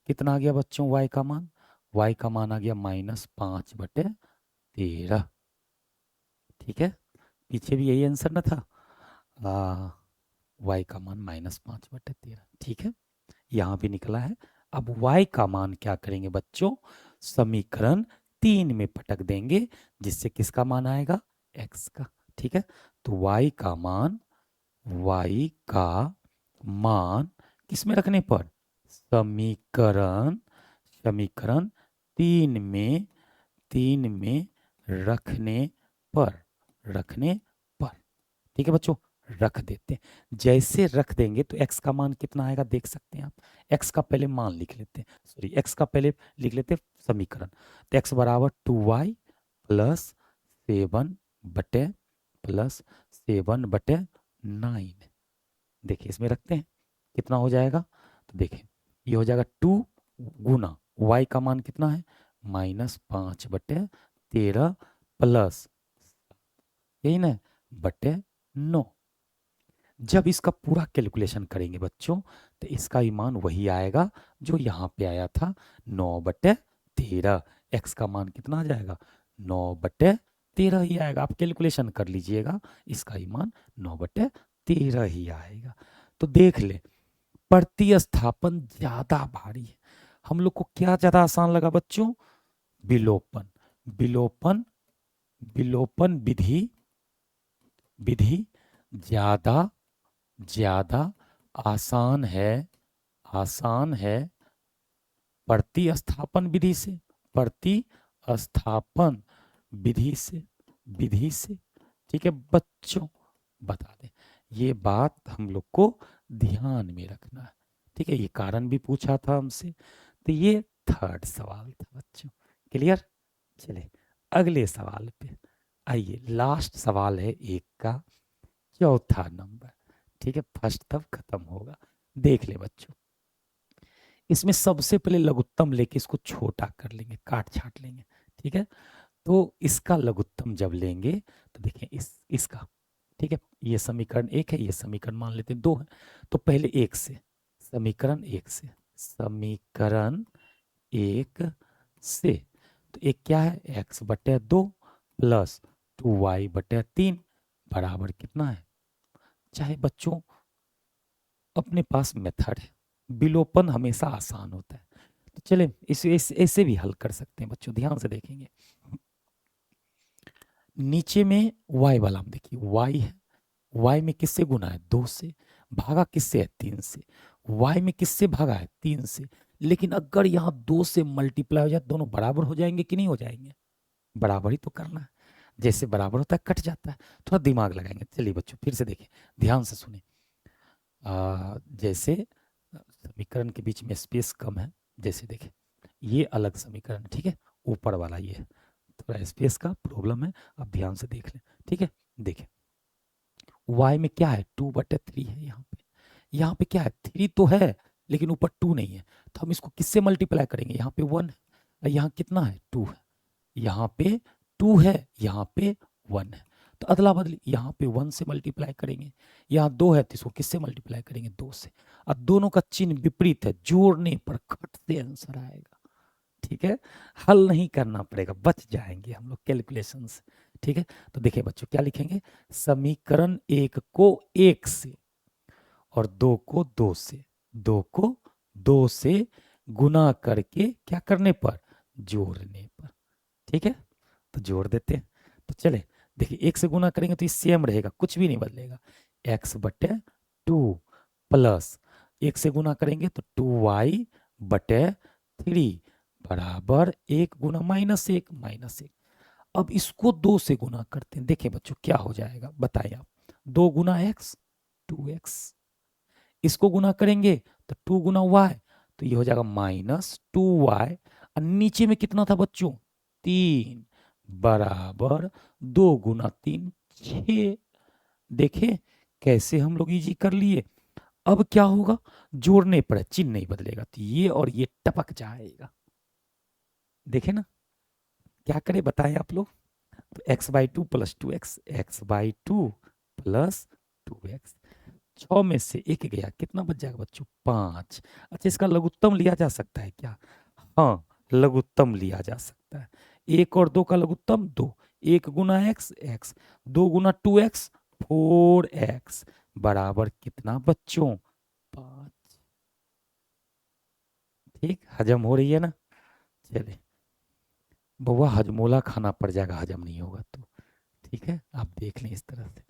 कितना आ गया बच्चों y का मान, y का मान आ गया -5/13। ठीक है, पीछे भी यही आंसर ना था, y का मान -5/13। ठीक है, यहाँ भी निकला है। अब y का मान क्या करेंगे बच्चों, समीकरण 3 में पटक देंगे, जिससे किसका मान आएगा, x का। ठीक है, तो y का मान, y का मान किस में रखने पर, समीकरण, समीकरण 3 में, 3 में रखने पर, रखने पर। ठीक है बच्चों, रख देते हैं, जैसे रख देंगे तो x का मान कितना आएगा देख सकते हैं आप, x का पहले मान लिख लेते हैं, सॉरी x का पहले लिख लेते हैं समीकरण, तो x बराबर 2y प्लस 7 बटे प्लस 7/9। देखिए इसमें रखते हैं कितना हो जाएगा, तो देखिए ये हो जाएगा 2 गुना y का मान कितना है, -5/13 प्लस, यही ना, बटे 9। जब इसका पूरा कैलकुलेशन करेंगे बच्चों, तो इसका मान वही आएगा जो यहाँ पे आया था, 9/13। x का मान कितना आ जाएगा, 9/13 ही आएगा, आप कैलकुलेशन कर लीजिएगा, इसका मान 9/13 ही आएगा। तो देख ले, प्रतिस्थापन ज्यादा भारी है, हम लोग को क्या ज्यादा आसान लगा बच्चों, विलोपन, विलोपन, विलोपन विधि, विधि ज्यादा, ज्यादा आसान है, आसान है प्रतिस्थापन विधि से, प्रतिस्थापन विधि से, विधि से। ठीक है बच्चों, बता दें, ये बात हम लोग को ध्यान में रखना है। ठीक है, ये कारण भी पूछा था हमसे, तो ये थर्ड सवाल था बच्चों, क्लियर। चलिए अगले सवाल पे आइए, लास्ट सवाल है एक का, चौथा नंबर। ठीक है, फर्स्ट तब खत्म होगा, देख ले बच्चों, इसमें सबसे पहले लघुत्तम लेके इसको छोटा कर लेंगे, काट छाट लेंगे, ठीक है। तो इसका लघुत्तम जब लेंगे तो देखिए इसका, ठीक है, ये समीकरण 1 है, ये समीकरण मान लेते हैं 2 है। तो पहले 1 से, समीकरण 1 से, समीकरण 1 से, तो एक क्या है, x/2 प्लस 2y/3 बराबर कितना है। चाहे बच्चों अपने पास मेथड है, विलोपन हमेशा आसान होता है, तो चले इसे ऐसे भी हल कर सकते हैं बच्चों, ध्यान से देखेंगे। नीचे में y वाला हम देखिए, y है, y में किससे गुना है, 2 से, भागा किससे है, 3 से, y में किससे भागा है, 3 से। लेकिन अगर यहाँ 2 से मल्टीप्लाई हो जाए, दोनों बराबर हो जाएंगे कि नहीं हो जाएंगे, बराबर ही तो करना है, जैसे बराबर होता है कट जाता है, थोड़ा दिमाग लगाएंगे। चलिए बच्चों फिर से देखें, ध्यान से सुने। जैसे समीकरण के बीच में स्पेस कम है, जैसे देखें ये अलग समीकरण, ठीक है, ऊपर वाला ये है, थोड़ा स्पेस का प्रॉब्लम है, आप ध्यान से देख लें, ठीक है। देखें y में क्या है, 2/3 है, यहाँ पे क्या है, 3 तो है लेकिन ऊपर 2 नहीं है, तो हम इसको किससे मल्टीप्लाई करेंगे, यहाँ पे 1 है, यहाँ कितना है, 2 है, यहाँ पे 2 है, यहाँ पे 1 है, तो अदला बदली, यहाँ पे 1 से मल्टीप्लाई करेंगे, यहाँ 2 है तो इसको किससे मल्टीप्लाई करेंगे, 2 से, और दोनों का चिन्ह विपरीत है, जोड़ने पर खट से आंसर आएगा, ठीक है। हल नहीं करना पड़ेगा, बच जाएंगे हम लोग कैलकुलेशन से, ठीक है। तो देखिए बच्चों क्या लिखेंगे, समीकरण 1 को 1 से और 2 को 2 से, 2 को 2 से गुना करके क्या करने पर, जोड़ने पर, ठीक है। तो जोड़ देते हैं, तो चले देखिए 1 से गुना करेंगे तो ये सेम रहेगा, कुछ भी नहीं बदलेगा, x/2 प्लस 1 से गुना करेंगे तो 2y/3 बराबर 1 गुना -1। अब इसको 2 से गुना करते हैं, देखें बच्चों क्या हो जाएगा, बताएं आप, 2 गुना x 2x, इसको गुना करेंगे तो 2 गुना y, तो ये हो जाएगा -2y, और नीचे में कितना था बच्चों, 3 बराबर 2 गुना 3 6। देखे कैसे हम लोग इजी कर लिए। अब क्या होगा, जोड़ने पर चिन्ह नहीं बदलेगा, तो ये और ये टपक जाएगा, देखे ना, क्या करें बताएं आप लोग। तो x/2 plus 2x, x/2 plus 2x, 6 में से 1 गया, कितना बच जाएगा बच्चों, 5। अच्छा इसका लघुत्तम लिया जा सकता है क्या, हाँ लघुत्तम लिया जा सकता है, 1 और 2 का लघुत्तम 2, 1 गुना x x, 2 गुना 2x 4x बराबर कितना बच्चों, 5। ठीक, हजम हो रही है ना। चले बउआ हजमोला खाना पड़ जाएगा, हजम नहीं होगा तो, ठीक है, आप देख लें इस तरह से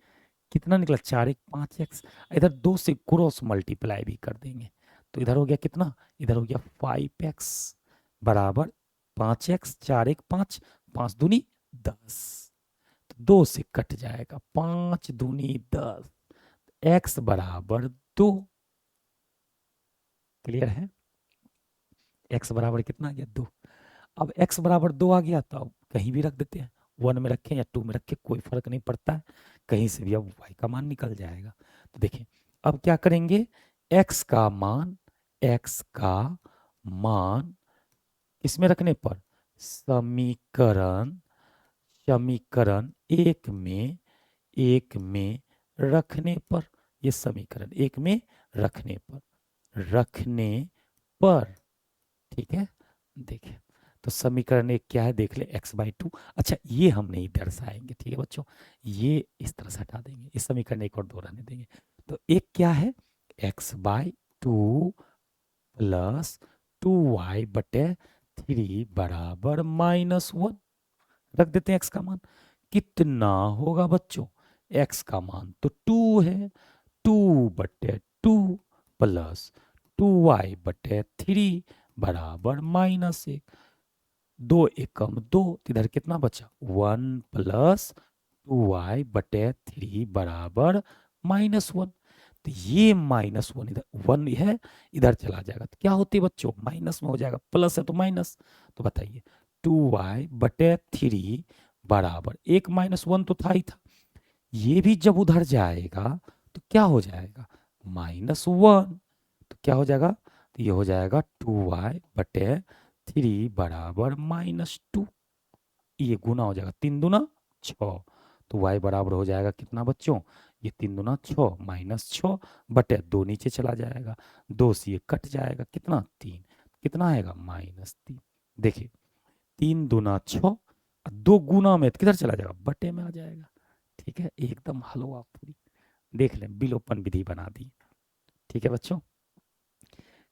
कितना निकला, 4 1 5x, इधर 2 से क्रॉस मल्टीप्लाई भी कर देंगे, तो इधर हो गया कितना, इधर हो गया 5x बराबर 5x, 4 1 5, 5 दूनी 10, तो 2 से कट जाएगा, 5 दूनी 10, x बराबर 2। क्लियर है, x बराबर कितना आ गया, 2। अब x बराबर 2 आ गया तो अब कहीं भी रख देते हैं, 1 में रखें या 2 में रखें कोई फर्क नहीं पड़ता है, कहीं से भी अब y का मान निकल जाएगा। तो देखिए अब क्या करेंगे, x का मान, x का मान किसमें रखने पर, समीकरण, समीकरण 1 में रखने पर, ये समीकरण 1 में रखने पर, रखने पर, ठीक है। देखिए तो समीकरण 1 क्या है, देख ले, x/2। अच्छा ये हम नहीं दर्शाएंगे, ठीक है बच्चों, ये इस तरह से हटा देंगे, इस समीकरण 1 और 2 रहने देंगे। तो एक क्या है, x/2 प्लस 2y/3 बराबर -1, रख देते हैं x का मान, कितना होगा बच्चों, x का मान तो 2 है, 2/2 प्लस 2y/3 बराबर -1, 2 एकम 2, इधर कितना बचा, 1 प्लस 2y/3 बराबर -1, तो ये -1 इधर 1 है, इधर चला जाएगा तो क्या होती है बच्चों, माइनस में हो जाएगा, प्लस है तो माइनस, तो बताइए 2y/3 बराबर, एक -1 तो था ही था, ये भी जब उधर जाएगा तो क्या हो जाएगा, -1, क्या हो जाएगा, तो ये हो जाएगा 2y/3 बराबर -2। ये गुना हो जाएगा, 3 दूना 6, तो y बराबर हो जाएगा कितना बच्चों, ये 3 दूना 6 -6/2 नीचे चला जाएगा, 2 से ये कट जाएगा, कितना 3, कितना आएगा -3। देखिए 3 दूना 6, 2 गुना में किधर चला जाएगा, बटे में आ जाएगा। ठीक है, एकदम हलवा पूरी। देख लें, विलोपन विधि बना दी। ठीक है बच्चों,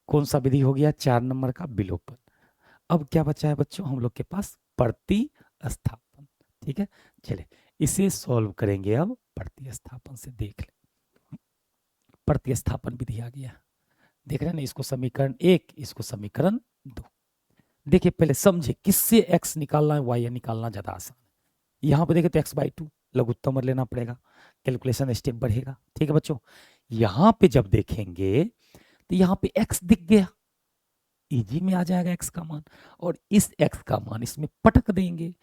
कौन सा विधि हो गया, 4 नंबर का विलोपन। अब क्या बचा है बच्चों हम लोग के पास, प्रतिस्थापन। ठीक है, चलिए इसे सॉल्व करेंगे अब प्रतिस्थापन से। देख लें, प्रतिस्थापन विधि आ गया, देख रहे हैं ना, इसको समीकरण 1, इसको समीकरण 2। देखिए पहले समझे किससे x निकालना है, y निकालना ज्यादा आसान है। यहाँ पे देखे तो x/2 लघुत्तम लेना पड़ेगा, कैलकुलेशन स्टेप बढ़ेगा। ठीक है बच्चों, यहाँ पे जब देखेंगे तो यहाँ पे x दिख गया, इजी में आ जाएगा x का मान, और इस x का मान इसमें पटक देंगे।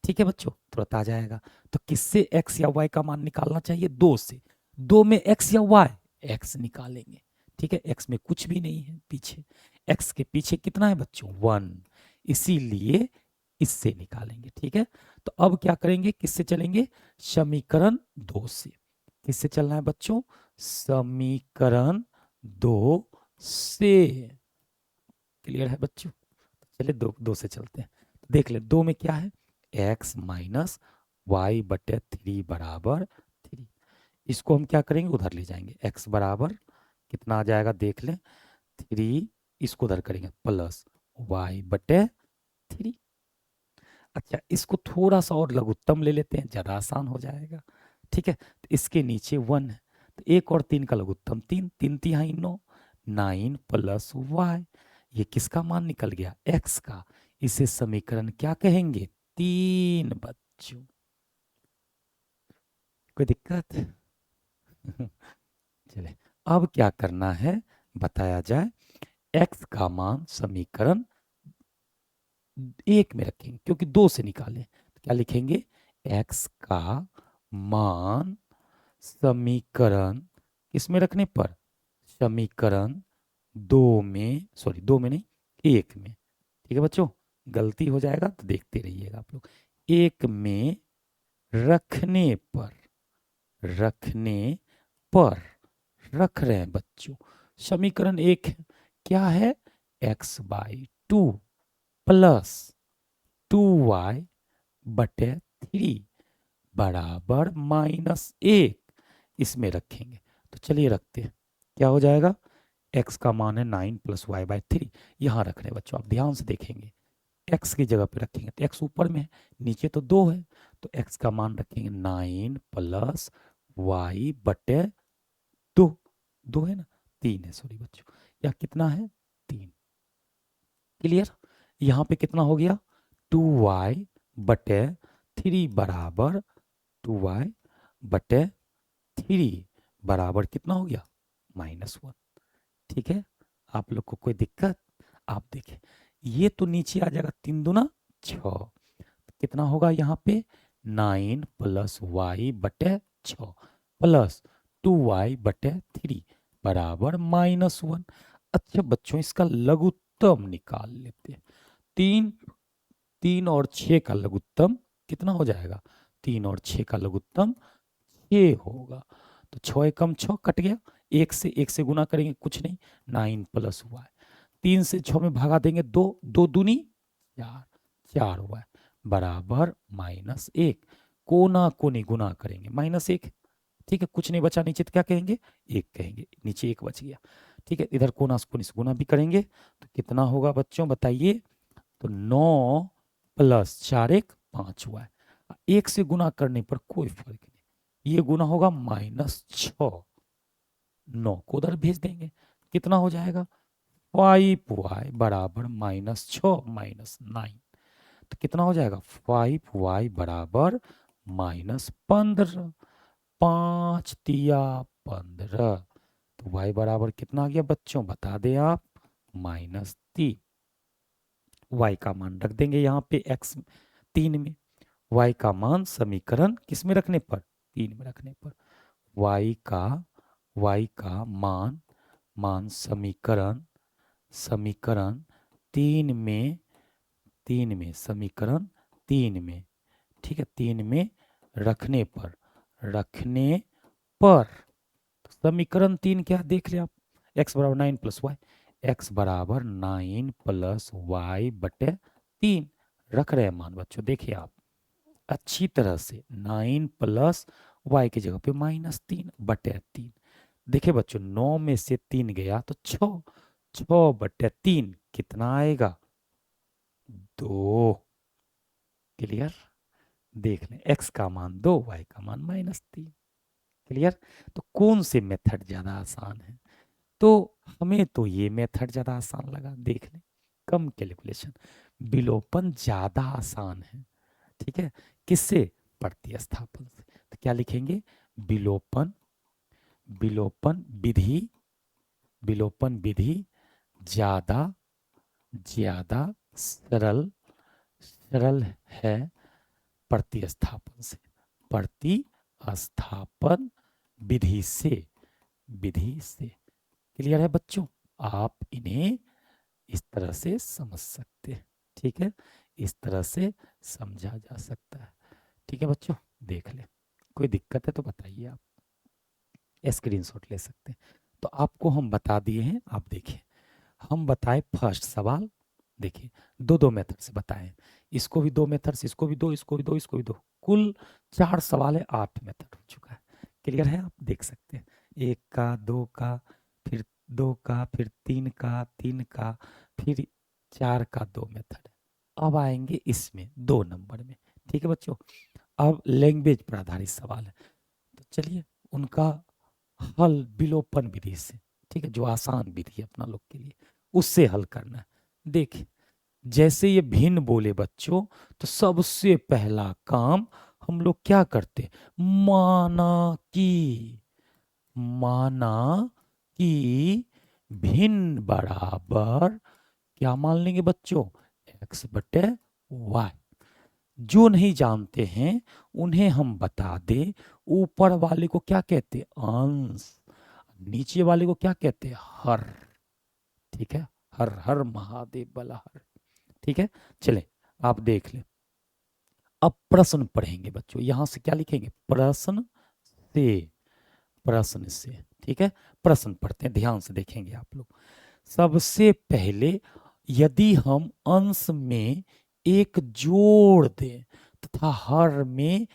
ठीक है बच्चों, तुरंत आ जाएगा। तो किससे x या y का मान निकालना चाहिए, 2 से। 2 में x या y, x निकालेंगे। ठीक है, x में कुछ भी नहीं है पीछे, x के पीछे कितना है बच्चों, 1, इसीलिए इससे निकालेंगे। ठीक है, तो अब क्या करेंगे, किससे चलेंगे, समीकरण 2 से। किससे चलना है बच्चों, समीकरण 2 से। क्लियर है बच्चों, चलिए 2 से चलते हैं। देख ले 2 में क्या है, x माइनस y/3 बराबर 3। इसको हम क्या करेंगे, उधर ले जाएंगे, x बराबर कितना आ जाएगा, देख लें 3, इसको उधर करेंगे प्लस y/3। अच्छा, इसको थोड़ा सा और लघुत्तम ले लेते हैं, ज़्यादा आसान हो जाएगा। ठीक है, तो इसके नीचे 1 है, तो 1 और 3 का लघुत्तम 3, 3 तिहाई 9, 9 प्लस y, ये किसका मान निकल गया, x का। इसे समीकरण क्या कहेंगे, 3 बच्चों। कोई दिक्कत चले, अब क्या करना है बताया जाए, x का मान समीकरण 1 में रखेंगे, क्योंकि 2 से निकाले, तो क्या लिखेंगे, x का मान समीकरण किसमें रखने पर, समीकरण 2 में, सॉरी 2 में नहीं 1 में। ठीक है बच्चों, गलती हो जाएगा तो देखते रहिएगा आप लोग। 1 में रखने पर, रखने पर, रख रहे हैं बच्चों, समीकरण 1 क्या है, x/2 प्लस 2y/3 बराबर -1, इसमें रखेंगे। तो चलिए रखते हैं, क्या हो जाएगा, x का मान है 9 प्लस y/3, यहाँ रख रहे हैं बच्चों, आप ध्यान से देखेंगे, x की जगह पे रखेंगे तो x ऊपर में है, नीचे तो 2 है, तो x का मान रखेंगे 9 प्लस y/2, 2 है ना, 3 है, सॉरी बच्चों, या कितना है 3। क्लियर, यहाँ पे कितना हो गया, 2y/3 बराबर 2y/3 बराबर कितना हो गया, -1। ठीक है, आप लोग को कोई दिक्कत, आप देखें ये तो नीचे आ जाएगा, 3 दूना 6, कितना होगा यहाँ पे, 9 प्लस y/6 प्लस 2y/3 बराबर -1। अच्छा बच्चों, इसका लघुत्तम निकाल लेते हैं। 3, 3 और 6 का लघुत्तम कितना हो जाएगा, 3 और 6 का लघुत्तम 6 होगा, तो 6 एकम 6 कट गया, 1 से गुना करेंगे कुछ नहीं, 9 प्लस y, 3 से 6 में भागा देंगे 2, 2 दूनी 4, 4y बराबर -1, कोना कोनी गुना करेंगे -1। ठीक है, कुछ नहीं बचा नीचे, तो क्या कहेंगे, 1 कहेंगे, नीचे 1 बच गया। ठीक है, इधर कोना से कोनी से गुना भी करेंगे, तो कितना होगा बच्चों बताइए, तो 9 प्लस 4 1 5y, 1 से गुना करने पर कोई फर्क नहीं, ये गुना होगा -6, 9 को उधर भेज देंगे, कितना हो जाएगा, 5y बराबर -6 -9, तो कितना हो जाएगा, 5y बराबर -15, 5 तिया 15, तो y बराबर कितना आ गया बच्चों, बता दें आप, -3। y का मान रख देंगे यहाँ पे x 3 में, y का मान समीकरण किस में रखने पर, 3 में रखने पर, y का मान मान समीकरण तीन में समीकरण तीन में, ठीक है, तीन में रखने पर तो समीकरण तीन क्या देख ले आप, x बराबर 9 प्लस वाई, x बराबर 9 प्लस वाई बटे 3 रख रहे हैं मान बच्चों। देखिए आप अच्छी तरह से 9 प्लस वाई की जगह पे -3 बटे 3। देखिए बच्चों 9 में से 3 गया तो 6, 6 बटे 3 कितना आएगा, 2। क्लियर, देख लें x का मान 2, y का मान -3। क्लियर। तो कौन से मेथड ज्यादा आसान है, तो हमें तो ये मेथड ज्यादा आसान लगा। देख लें कम कैलकुलेशन, विलोपन ज्यादा आसान है, ठीक है, किससे, प्रतिस्थापन से। तो क्या लिखेंगे, विलोपन विलोपन विधि ज्यादा सरल है प्रतिस्थापन विधि से। क्लियर है बच्चों, आप इन्हें इस तरह से समझ सकते हैं, ठीक है, इस तरह से समझा जा सकता है। ठीक है बच्चों, देख ले, कोई दिक्कत है तो बताइए, आप स्क्रीनशॉट ले सकते हैं। तो आपको हम बता दिए हैं, आप देखिए हम बताए फर्स्ट सवाल, देखिए दो दो मेथड से बताएं, इसको भी दो मेथड से, इसको भी दो, इसको भी दो, इसको भी दो, कुल 4 सवाल है, 8 मेथड हो चुका है। क्लियर है, आप देख सकते हैं, 1 का, 2 का, फिर 2 का, फिर 3 का, 3 का, फिर 4 का 2 मेथड है। अब आएंगे इसमें 2 नंबर में, ठीक है बच्चों। अब लैंग्वेज पर आधारित सवाल है, तो चलिए उनका हल विलोपन विधि से, ठीक है, जो आसान विधि है अपना लोग के लिए, उससे हल करना है। देखिए जैसे ये भिन्न बोले बच्चों, तो सबसे पहला काम हम लोग क्या करते, माना कि भिन्न बराबर क्या मान लेंगे बच्चों, x बटे वाई। जो नहीं जानते हैं उन्हें हम बता दे, ऊपर वाले को क्या कहते हैं, अंश, नीचे वाले को क्या कहते हैं, हर। ठीक है, हर हर महादेव बला हर। ठीक है, चले आप देख ले। अब प्रश्न पढ़ेंगे बच्चों, यहां से क्या लिखेंगे, प्रश्न से। ठीक है, प्रश्न पढ़ते हैं, ध्यान से देखेंगे आप लोग। सबसे पहले यदि हम अंश में एक जोड़ दें तथा हर में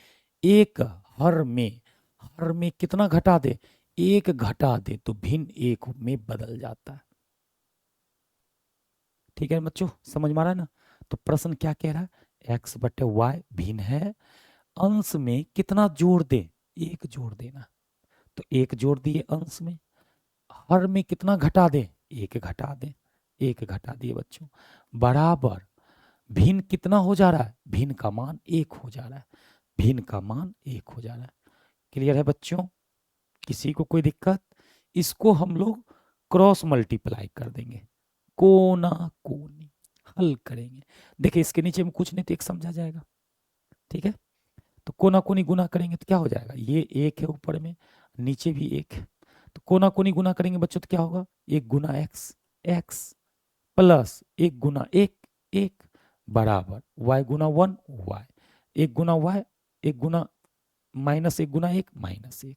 कितना घटा दे, एक घटा दे, तो भिन्न एक में बदल जाता है। ठीक है बच्चों, समझ में आ रहा है ना। तो प्रश्न क्या कह रहा है, x बटे वाई भिन्न है, अंश में कितना जोड़ दे, एक जोड़ देना, तो एक जोड़ दिए अंश में, हर में कितना घटा दे, एक घटा दे, एक घटा दिए बच्चों, बराबर भिन्न कितना हो जा रहा है, भिन्न का मान एक हो जा रहा है, भिन्न का मान एक हो जा रहा है। क्लियर है बच्चों, किसी को कोई दिक्कत, इसको हम लोग क्रॉस मल्टीप्लाई कर देंगे, कोना कोनी हल करेंगे। देखिए इसके नीचे में कुछ नहीं तो एक समझा जाएगा, ठीक है, तो कोना कोनी गुना करेंगे तो क्या हो जाएगा, ये एक है ऊपर में, नीचे भी एक है, तो कोना कोनी गुना करेंगे बच्चों तो क्या होगा, एक गुना एक्स, एक्स प्लस एक गुना एक, एक बराबर वाई गुना वन, वाई, एक गुना वाई, एक गुना माइनस एक गुना एक, माइनस एक,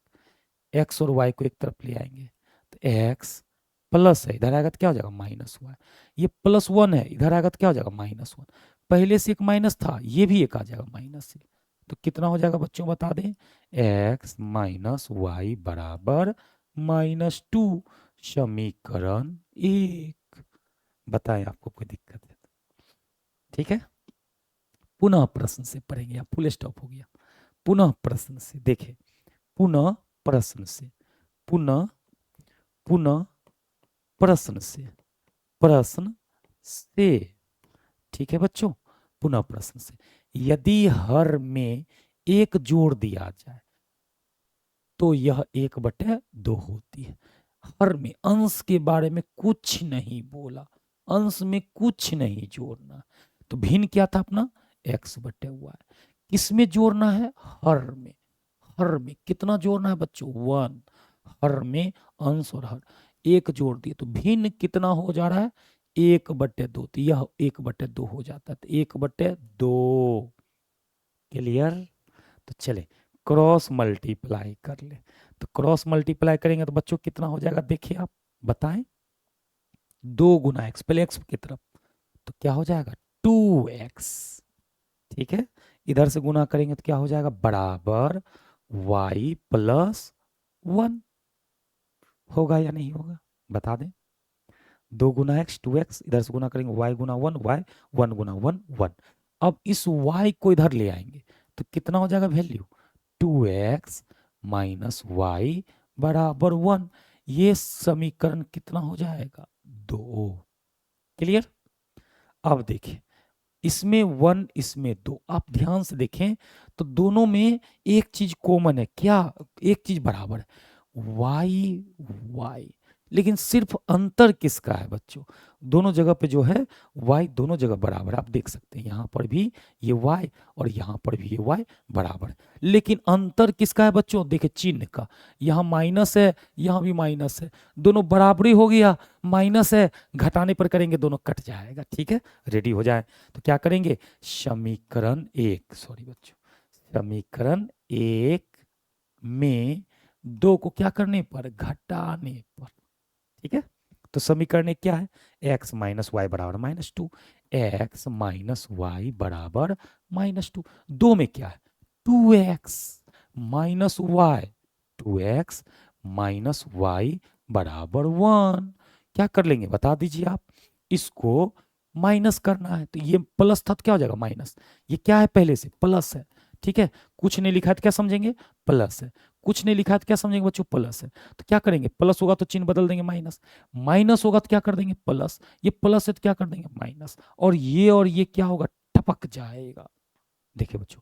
एक्स और वाई को एक तरफ ले आएंगे तो एक्स प्लस है, इधर आएगा तो क्या हो जाएगा, माइनस वाई, ये प्लस वन है, इधर आएगा तो क्या हो जाएगा, माइनस वन, पहले से एक माइनस था, ये भी एक आ जाएगा माइनस एक, तो कितना हो जाएगा बच्चों बता दें, एक्स माइनस वाई बराबर -2, समीकरण 1। बताएं आपको कोई दिक्कत है, ठीक है। पुनः प्रश्न से पढ़ेंगे, आप फुल स्टॉप हो गया, पुनः प्रश्न से देखें, पुनः प्रश्न से, पुनः पुनः प्रश्न से, प्रश्न से, ठीक है बच्चों, पुनः प्रश्न से, यदि हर में एक जोड़ दिया जाए तो यह 1/2 होती है। हर में, अंश के बारे में कुछ नहीं बोला, अंश में कुछ नहीं जोड़ना, तो भिन्न क्या था अपना, x बटे वाई, किसमें जोड़ना है, हर में, हर में कितना जोड़ना है बच्चों, 1, हर में अंश और हर, एक जोड़ दिए तो भिन्न कितना हो जा रहा है, 1/2। तो यह 1/2 हो जाता है, तो 1/2। क्लियर। तो चले क्रॉस मल्टीप्लाई कर ले। तो क्रॉस मल्टीप्लाई करेंगे तो बच्चों कितना हो जाएगा, देखिए आप बताएं। 2 गुना x, पहले x की तरफ, तो क्या हो जाएगा 2x। ठीक है, इधर से गुना करेंगे तो क्या हो जाएगा, बराबर y + 1। होगा या नहीं होगा, बता दें। 2 गुना x 2x, इधर से गुना करेंगे y गुना 1 y, 1 गुना 1 1। अब इस y को इधर ले आएंगे तो कितना हो जाएगा वैल्यू, 2x - y बराबर 1। ये समीकरण कितना हो जाएगा, 2। क्लियर। अब देखिए, इसमें 1 इसमें 2, आप ध्यान से देखें तो दोनों में एक चीज कॉमन है, क्या, एक चीज बराबर है, y y। लेकिन सिर्फ अंतर किसका है बच्चों, दोनों जगह पे जो है y दोनों जगह बराबर है। आप देख सकते हैं यहां पर भी ये y और यहां पर भी ये y बराबर है। लेकिन अंतर किसका है बच्चों, देखिए चिन्ह का, यहाँ माइनस है यहाँ भी माइनस है, दोनों बराबरी हो गया, माइनस है घटाने पर करेंगे दोनों कट जाएगा। ठीक है, रेडी हो जाए तो क्या करेंगे, समीकरण 1, सॉरी बच्चों, समीकरण 1 में 2 को क्या करने पर, घटाने पर। ठीक है, तो समीकरण 1 क्या है, x - y बराबर -2, x - y बराबर -2। 2 में क्या है, 2x - y, 2x - y बराबर 1। क्या कर लेंगे बता दीजिए आप, इसको माइनस करना है तो ये प्लस था तो क्या हो जाएगा माइनस, ये क्या है पहले से प्लस है। ठीक है, कुछ नहीं लिखा है तो क्या समझेंगे, प्लस है, कुछ नहीं लिखा है तो क्या समझेंगे बच्चों, प्लस है। तो क्या करेंगे, प्लस होगा तो चिन्ह बदल देंगे माइनस, माइनस होगा तो क्या कर देंगे प्लस, ये प्लस है तो क्या कर देंगे माइनस, और ये क्या होगा, टपक जाएगा। देखिए बच्चों,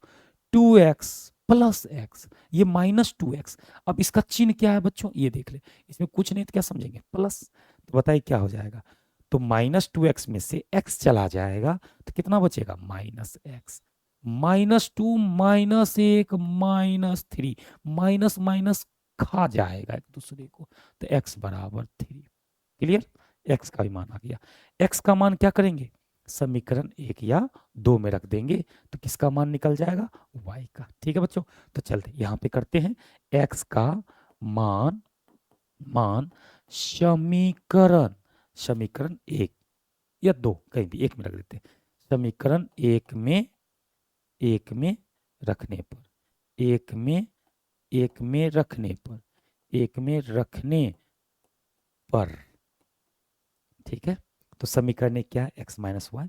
2x + x, ये -2x। अब इसका चिन्ह क्या है बच्चों, ये देख ले, इसमें कुछ नहीं तो क्या समझेंगे प्लस। तो बताइए क्या हो जाएगा, तो -2x में से x चला जाएगा तो कितना बचेगा, -x, -2 -1 -3, माइनस माइनस खा जाएगा एक दूसरे को, तो x बराबर 3। क्लियर, x का भी मान आ गया। x का मान क्या करेंगे, समीकरण 1 या 2 में रख देंगे तो किसका मान निकल जाएगा, y का। ठीक है बच्चों, तो चलते यहाँ पे करते हैं, x का मान मान समीकरण समीकरण 1 या 2, कहीं भी एक में रख देते हैं, समीकरण 1 में रखने पर, एक में रखने पर, एक में रखने पर। ठीक है, तो समीकरण एक क्या है, x - y,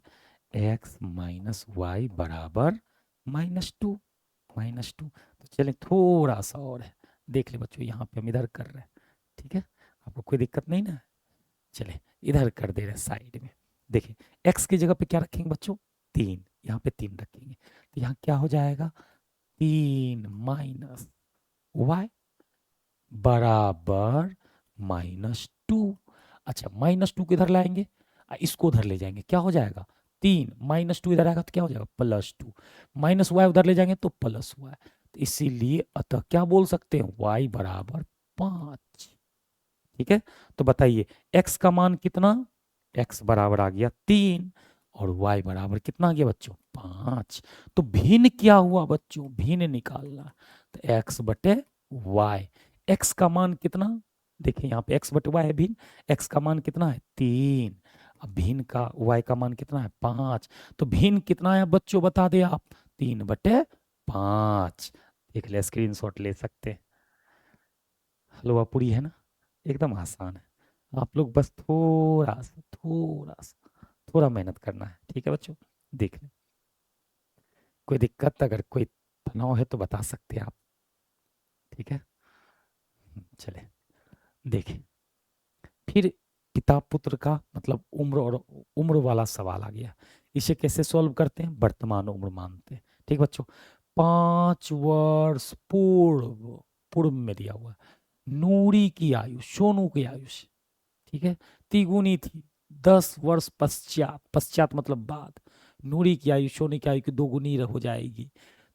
x - y बराबर -2 -2। तो चलें थोड़ा सा और है, देख ले बच्चों, यहाँ पे हम इधर कर रहे हैं। ठीक है, आपको कोई दिक्कत नहीं ना, चले इधर कर दे रहे साइड में। देखिए x की जगह पे क्या रखेंगे बच्चों, 3, यहाँ पे 3 रखेंगे तो यहाँ क्या हो जाएगा, 3 - y बराबर -2। अच्छा, -2 किधर लाएंगे, इसको उधर ले जाएंगे, क्या हो जाएगा 3, -2 इधर आएगा तो क्या हो जाएगा +2, -y उधर ले जाएंगे तो +y। तो इसीलिए अतः क्या बोल सकते हैं, y बराबर 5। ठीक है, तो बताइए x का मान कितना, x बराबर आ गया 3 और y बराबर कितना आ गया बच्चों, 5। तो भिन्न क्या हुआ बच्चों, भिन्न निकालना, तो x/y, x का मान कितना, देखिए यहाँ पे x/y है भिन्न, x का मान कितना है 3, अब भिन्न का y का मान कितना है 5। तो भिन्न कितना है बच्चों बता दे आप, 3/5। देख ले, स्क्रीनशॉट ले सकते हैं। हलवा पूरी है ना, एकदम आसान है, आप लोग बस थोड़ा मेहनत करना है। ठीक है बच्चों, देख लें, कोई दिक्कत अगर कोई तनाव है तो बता सकते हैं आप। ठीक है, चले देखें, फिर पिता पुत्र का मतलब उम्र वाला सवाल आ गया, इसे कैसे सॉल्व करते हैं, वर्तमान उम्र मानते हैं। ठीक बच्चों, 5 वर्ष पूर्व में दिया हुआ नूरी की आयु, सोनू की आयु से, ठीक है, तिगुनी थी 10 वर्ष पश्चात, पश्चात मतलब बाद, नूरी की आयु सोनू की आयु की दोगुनी हो जाएगी।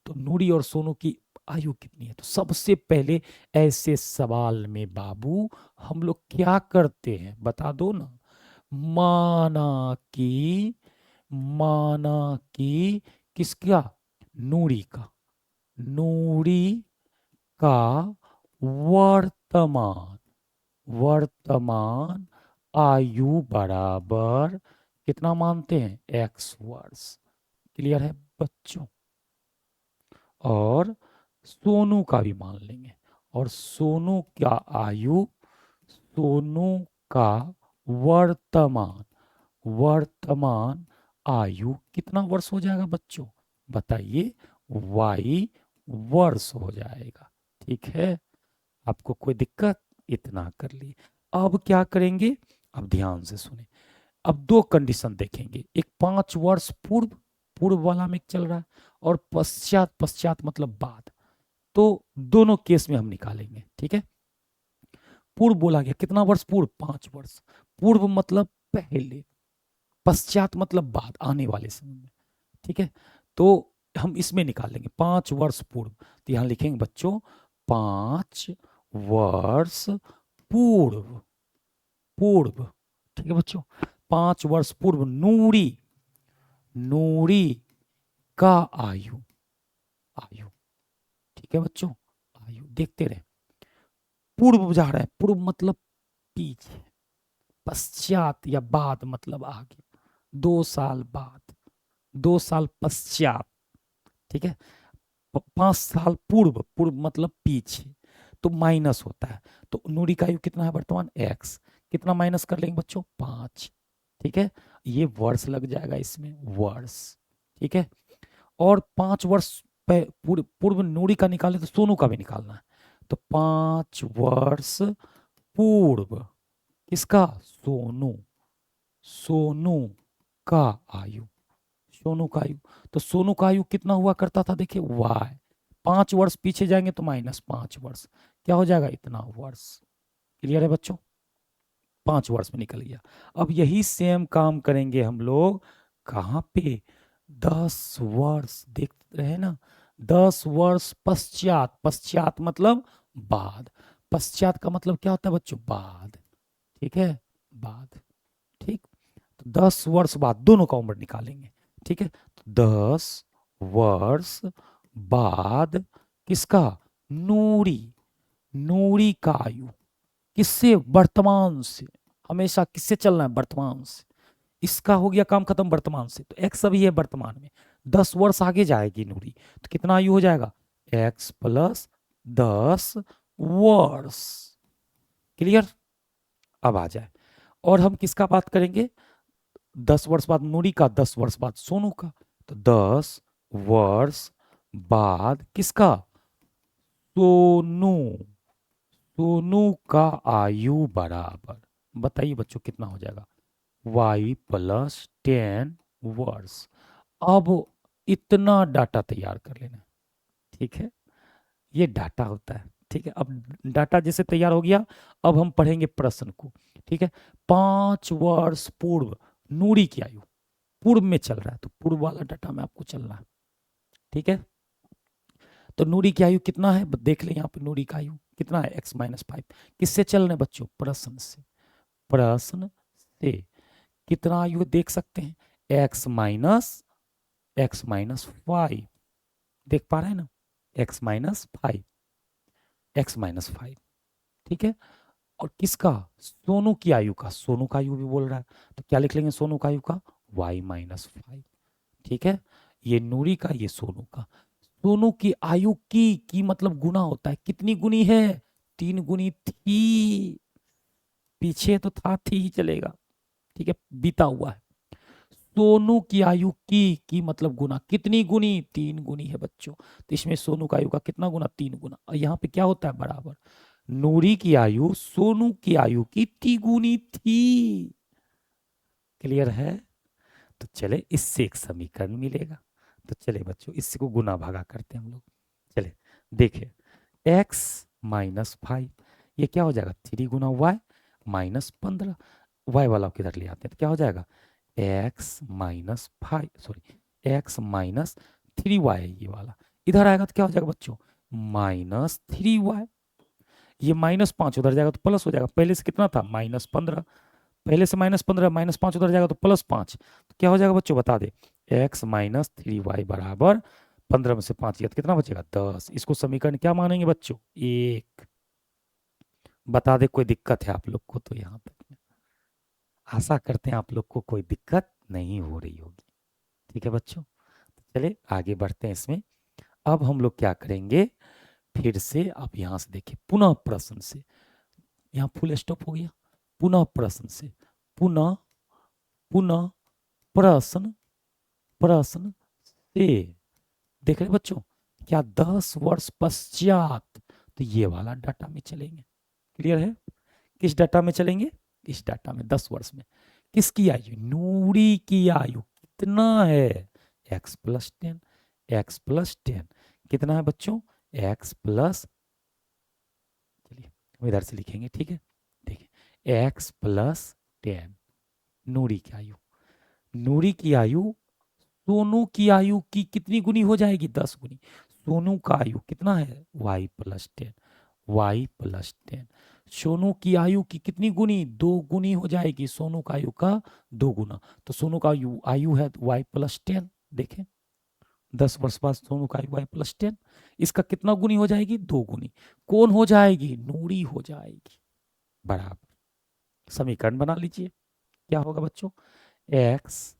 तो नूरी और सोनू की आयु कितनी है। तो सबसे पहले ऐसे सवाल में बाबू हम लोग क्या करते हैं बता दो ना। माना कि माना कि किसका, नूरी का, नूरी का वर्तमान वर्तमान आयु बराबर कितना मानते हैं, x वर्ष। क्लियर है बच्चों। और सोनू का भी मान लेंगे। और सोनू का आयु, सोनू का वर्तमान वर्तमान आयु कितना वर्ष हो जाएगा बच्चों, बताइए, y वर्ष हो जाएगा। ठीक है, आपको कोई दिक्कत, इतना कर लिए। अब क्या करेंगे, अब ध्यान से सुने। अब दो कंडीशन देखेंगे, एक 5 वर्ष पूर्व, पूर्व वाला में चल रहा है, और पश्चात, पश्चात मतलब बाद। तो दोनों केस में हम निकालेंगे। ठीक है, पूर्व बोला गया, कितना वर्ष पूर्व, 5 वर्ष। पूर्व मतलब पहले, पश्चात मतलब बाद, आने वाले समय में। ठीक है, तो हम इसमें निकालेंगे 5 वर्ष पूर्व। तो यहां लिखेंगे बच्चों 5 वर्ष पूर्व, पूर्व। ठीक है बच्चों, 5 वर्ष पूर्व नूरी, नूरी का आयु, आयु। ठीक है बच्चों, आयु देखते रहे। पूर्व जा रहा है, पूर्व मतलब पीछे, पश्चात या बाद मतलब आगे, 2 साल बाद, 2 साल पश्चात। ठीक है, 5 साल पूर्व, पूर्व मतलब पीछे, तो माइनस होता है। तो नूरी का आयु कितना है वर्तमान, x, कितना माइनस कर लेंगे बच्चों, 5। ठीक है, ये वर्ष लग जाएगा इसमें, वर्ष। ठीक है, और 5 वर्ष पूर्व नूरी का निकाले तो सोनू का भी निकालना है। तो 5 वर्ष पूर्व किसका, सोनू, सोनू का आयु, सोनू का आयु। तो सोनू का आयु कितना हुआ करता था, देखिए y, 5 वर्ष पीछे जाएंगे तो -5 वर्ष, क्या हो जाएगा, इतना वर्ष। क्लियर है बच्चों, 5 वर्ष में निकल गया। अब यही सेम काम करेंगे हम लोग कहाँ पे, 10 वर्ष, देख रहे ना, 10 वर्ष पश्चात, पश्चात मतलब बाद, पश्चात का मतलब क्या होता है बच्चों, बाद। ठीक है, बाद। ठीक, तो 10 वर्ष बाद दोनों का उम्र निकालेंगे। ठीक है, तो 10 वर्ष बाद किसका, नूरी, नूरी का आयु, किससे, वर्तमान से, हमेशा किससे चलना है, वर्तमान से। इसका हो गया काम खत्म वर्तमान से, तो एक्स अभी है वर्तमान में, 10 वर्ष आगे जाएगी नूरी, तो कितना आयु हो जाएगा, x + 10 वर्ष। क्लियर, अब आ जाए। और हम किसका बात करेंगे, 10 वर्ष बाद नूरी का, 10 वर्ष बाद सोनू का। तो 10 वर्ष बाद किसका, सोनू, सोनू का आयु बराबर, बताइए बच्चों कितना हो जाएगा, y + 10 वर्ष। अब इतना डाटा तैयार कर लेना। ठीक है, ये डाटा होता है। ठीक है, अब डाटा जैसे तैयार हो गया, अब हम पढ़ेंगे प्रश्न को। ठीक है, 5 वर्ष पूर्व नूरी की आयु, पूर्व में चल रहा है तो पूर्व वाला डाटा में आपको चलना है। ठीक है, तो नूरी की आयु कितना है, देख लें यहाँ पे, नूरी का आयु कितना है, x - 5। किससे चल रहे हैं बच्चों, प्रश्न से, प्रश्न से कितना आयु है देख सकते हैं, x - 5, देख पा रहे हैं ना, x - 5, x - 5। ठीक है, और किसका, सोनू की आयु का, सोनू का आयु भी बोल रहा है, तो क्या लिख लेंगे सोनू का आयु का, y - 5। ठीक है, ये नूरी का, ये सोनू का। सोनू की आयु की मतलब गुना होता है, कितनी गुनी है, 3 गुनी थी, पीछे तो था, थी ही चलेगा। ठीक है, बीता हुआ है। सोनू की आयु की मतलब गुना, कितनी गुनी, 3 गुनी है बच्चों। तो इसमें सोनू का आयु का कितना गुना, 3 गुना। और यहाँ पे क्या होता है, बराबर, नूरी की आयु सोनू की आयु की 3 गुनी थी। क्लियर है, तो चले इससे एक समीकरण मिलेगा। तो चले बच्चों, इससे को गुना भागा करते हैं हम लोग। चले देखें, x - 5, ये क्या हो जाएगा, 3 गुना y - 15, y वाला किधर ले आते हैं, तो क्या हो जाएगा, x - 5, सॉरी, x - 3y है ये वाला, इधर आएगा तो क्या हो जाएगा बच्चों, -3y। ये -5 उधर जाएगा तो प्लस हो जाएगा, पहले से कितना था -15, पहले से -15, -5 उधर जाएगा तो +5, तो क्या हो जाएगा बच्चों बता दे। x - 3y बराबर 15 में से 5 गया तो कितना बचेगा 10। इसको समीकरण क्या मानेंगे बच्चों, एक। बता दे कोई दिक्कत है आप लोग को तो यहाँ तक में? आशा करते हैं आप लोग को कोई दिक्कत नहीं हो रही होगी। ठीक है बच्चों, तो चलिए आगे बढ़ते हैं इसमें। अब हम लोग क्या करेंगे, फिर से आप यहाँ से देखिए, पुनः प्रश्न से, यहाँ फुल स्टॉप हो गया, पुनः प्रश्न से, पुनः पुनः प्रश्न प्रश्न से। देख रहे बच्चों, क्या 10 वर्ष पश्चात, तो ये वाला डाटा में चलेंगे। क्लियर है? किस डाटा में चलेंगे, इस डाटा में 10 वर्ष में। किसकी आयु, नूरी की आयु कितना है, x+10, x+10 कितना है बच्चों, x+, चलिए हम इधर से लिखेंगे, ठीक है। देखिए x+10, नूरी की आयु, नूरी की आयु सोनू की आयु की कितनी गुनी हो जाएगी, 10 गुनी। सोनू का आयु कितना है, y+10, y+10। सोनू की आयु की कितनी गुनी, 2 गुनी हो जाएगी, सोनू का आयु का 2 गुना। तो सोनू का आयु है y+10। देखें 10 वर्ष बाद सोनू का आयु y+10, इसका कितना गुनी हो जाएगी, 2 गुनी। कौन हो जाएगी, नूरी हो जाएगी। बराबर समीकरण बना लीजिए, क्या होगा बच्चों, x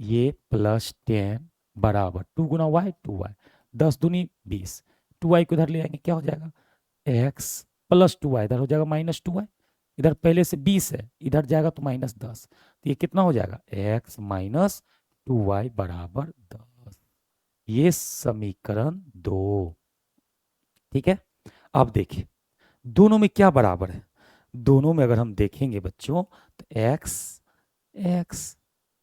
ये +10 बराबर 2 गुना y, 2y, 10 दूनी 20, 2y को इधर ले आएंगे क्या हो जाएगा, x+2y, इधर हो जाएगा -2y, इधर पहले से 20 है, इधर जाएगा तो -10, तो ये कितना हो जाएगा, x - 2y बराबर 10। ये समीकरण 2। ठीक है, अब देखिए दोनों में क्या बराबर है, दोनों में अगर हम देखेंगे बच्चों तो x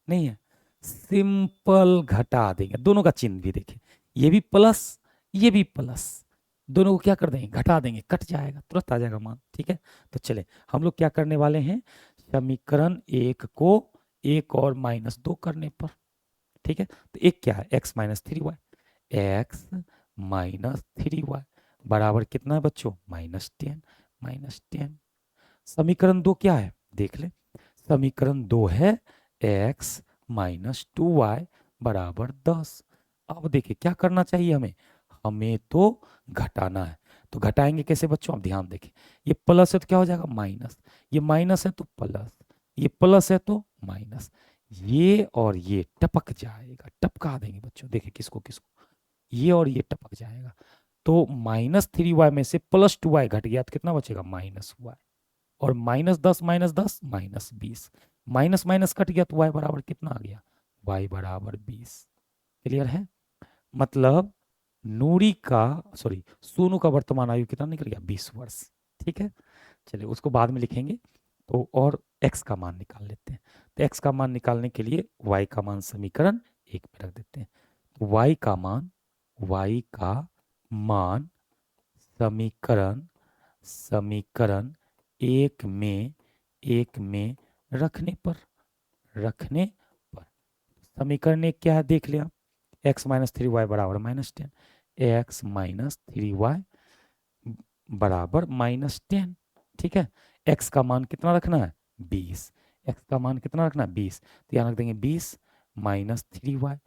नहीं है, सिंपल घटा देंगे, दोनों का चिन्ह भी देखिए, ये भी प्लस ये भी प्लस, दोनों को क्या कर देंगे, घटा देंगे, कट जाएगा, तुरंत आ जाएगा मान। ठीक है, तो चले हम लोग क्या करने वाले हैं, समीकरण 1 को 1 और -2 करने पर। ठीक है, तो एक क्या है, x - 3y, x - 3y बराबर कितना है बच्चों, -10, -10। समीकरण 2 क्या है, देख ले, समीकरण 2 है x - 2y बराबर 10। अब देखिए क्या करना चाहिए हमें, हमें तो घटाना है, तो घटाएंगे कैसे बच्चों, आप ध्यान देखिए, ये प्लस है तो क्या हो जाएगा माइनस, ये माइनस है तो प्लस, ये प्लस है तो माइनस, ये और ये टपक जाएगा, टपका देंगे बच्चों, देखिए किसको किसको, ये और ये टपक जाएगा, तो -3y में से +2y घट गया तो कितना बचेगा, -y, और -10 -10 -20, माइनस माइनस कट गया तो y बराबर कितना आ गया, y बराबर 20। क्लियर है, मतलब नूरी का सोनू का वर्तमान आयु कितना निकल गया, 20 वर्ष। ठीक है, चलिए उसको बाद में लिखेंगे, तो और x का मान निकाल लेते हैं। तो x का मान निकालने के लिए y का मान समीकरण 1 में रख देते हैं, तो y का मान समीकरण समीकरण 1 में रखने पर समीकरण 1 क्या है देख लिया, x - 3y बराबर -10, x - 3y बराबर -10। ठीक है, x का मान कितना रखना है, 20, x का मान कितना रखना है, 20, तो यहाँ रख देंगे 20 - 3y,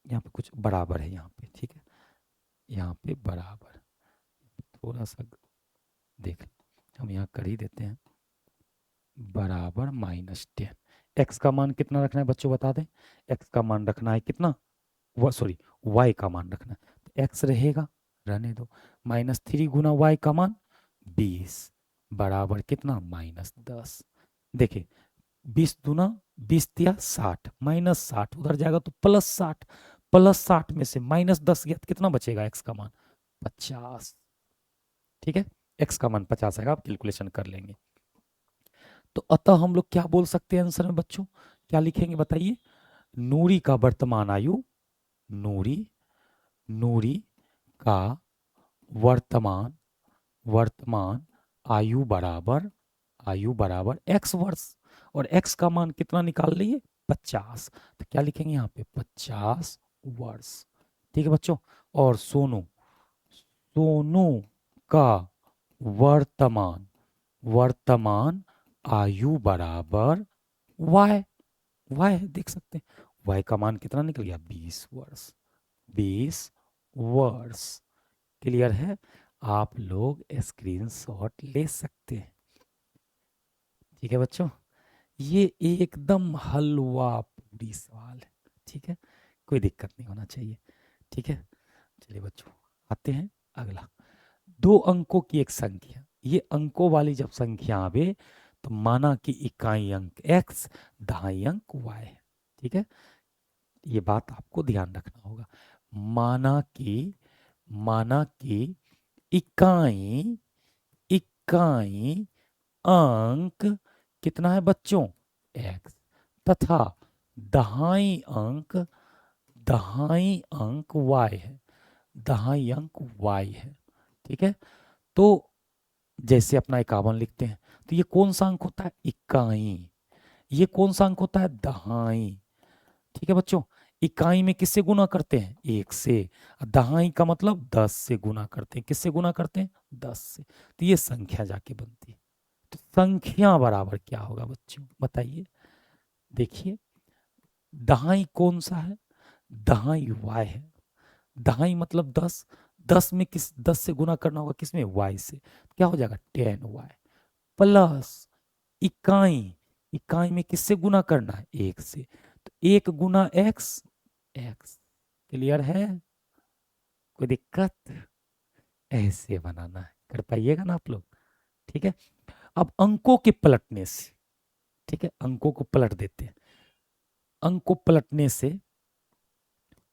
यहाँ पे कुछ बराबर है यहाँ पे। ठीक है, यहाँ पे बराबर, थोड़ा सा देख हम यहाँ कर ही देते हैं, बराबर -10। x का मान कितना रखना है बच्चों बता दें, x का मान रखना है कितना, y का मान रखना है, तो x रहेगा, रहने दो, -3 गुना y का मान 20 बराबर कितना, -10। देखिए 20 दूना 20 दिया 60, -60 उधर जाएगा तो +60, +60 में से -10 गया तो कितना बचेगा, x का मान 50। ठीक है, x का मान 50 आएगा, आप कैलकुलेशन कर लेंगे। तो अतः हम लोग क्या बोल सकते हैं आंसर में बच्चों, क्या लिखेंगे बताइए, नूरी का वर्तमान आयु, नूरी का वर्तमान आयु बराबर x वर्ष, और x का मान कितना निकाल लिए, 50, तो क्या लिखेंगे यहाँ पे 50 वर्ष। ठीक है बच्चों। और सोनू, सोनू का वर्तमान, वर्तमान आयु बराबर y। y देख सकते हैं, y का मान कितना निकल गया, 20 वर्ष, 20 वर्ष। क्लियर है? आप लोग स्क्रीनशॉट ले सकते हैं। ठीक है बच्चों, ये एकदम हलवा पूरी सवाल है। ठीक है, कोई दिक्कत नहीं होना चाहिए। ठीक है, चलिए बच्चों आते हैं अगला। दो अंकों की एक संख्या, ये अंकों वाली जब संख्या आवे तो माना कि इकाई अंक x, दहाई अंक y है। ठीक है, ये बात आपको ध्यान रखना होगा। माना कि इकाई, इकाई अंक कितना है बच्चों, x, तथा दहाई अंक, दहाई अंक y है, दहाई अंक y है। ठीक है, तो जैसे अपना 51 लिखते हैं तो ये कौन सा अंक होता है, इकाई। ये कौन सा अंक होता है, दहाई। ठीक है बच्चों, इकाई में किससे गुना करते हैं, 1 से। दहाई का मतलब 10 से गुना करते हैं। किससे गुना करते हैं, 10 से। तो ये संख्या जाके बनती है। तो संख्या बराबर क्या होगा बच्चों, बताइए। देखिए, दहाई कौन सा है, दहाई y है। दहाई मतलब 10, 10 में किस, 10 से गुना करना होगा किसमें, y से। क्या हो जाएगा, 10y प्लस इकाई, इकाई में किससे गुना करना है, 1 से। तो 1 गुना x, x। क्लियर है, कोई दिक्कत, ऐसे बनाना है, कर पाइएगा ना आप लोग। ठीक है, अब अंकों के पलटने से, ठीक है, अंकों को पलट देते हैं। अंक को पलटने से,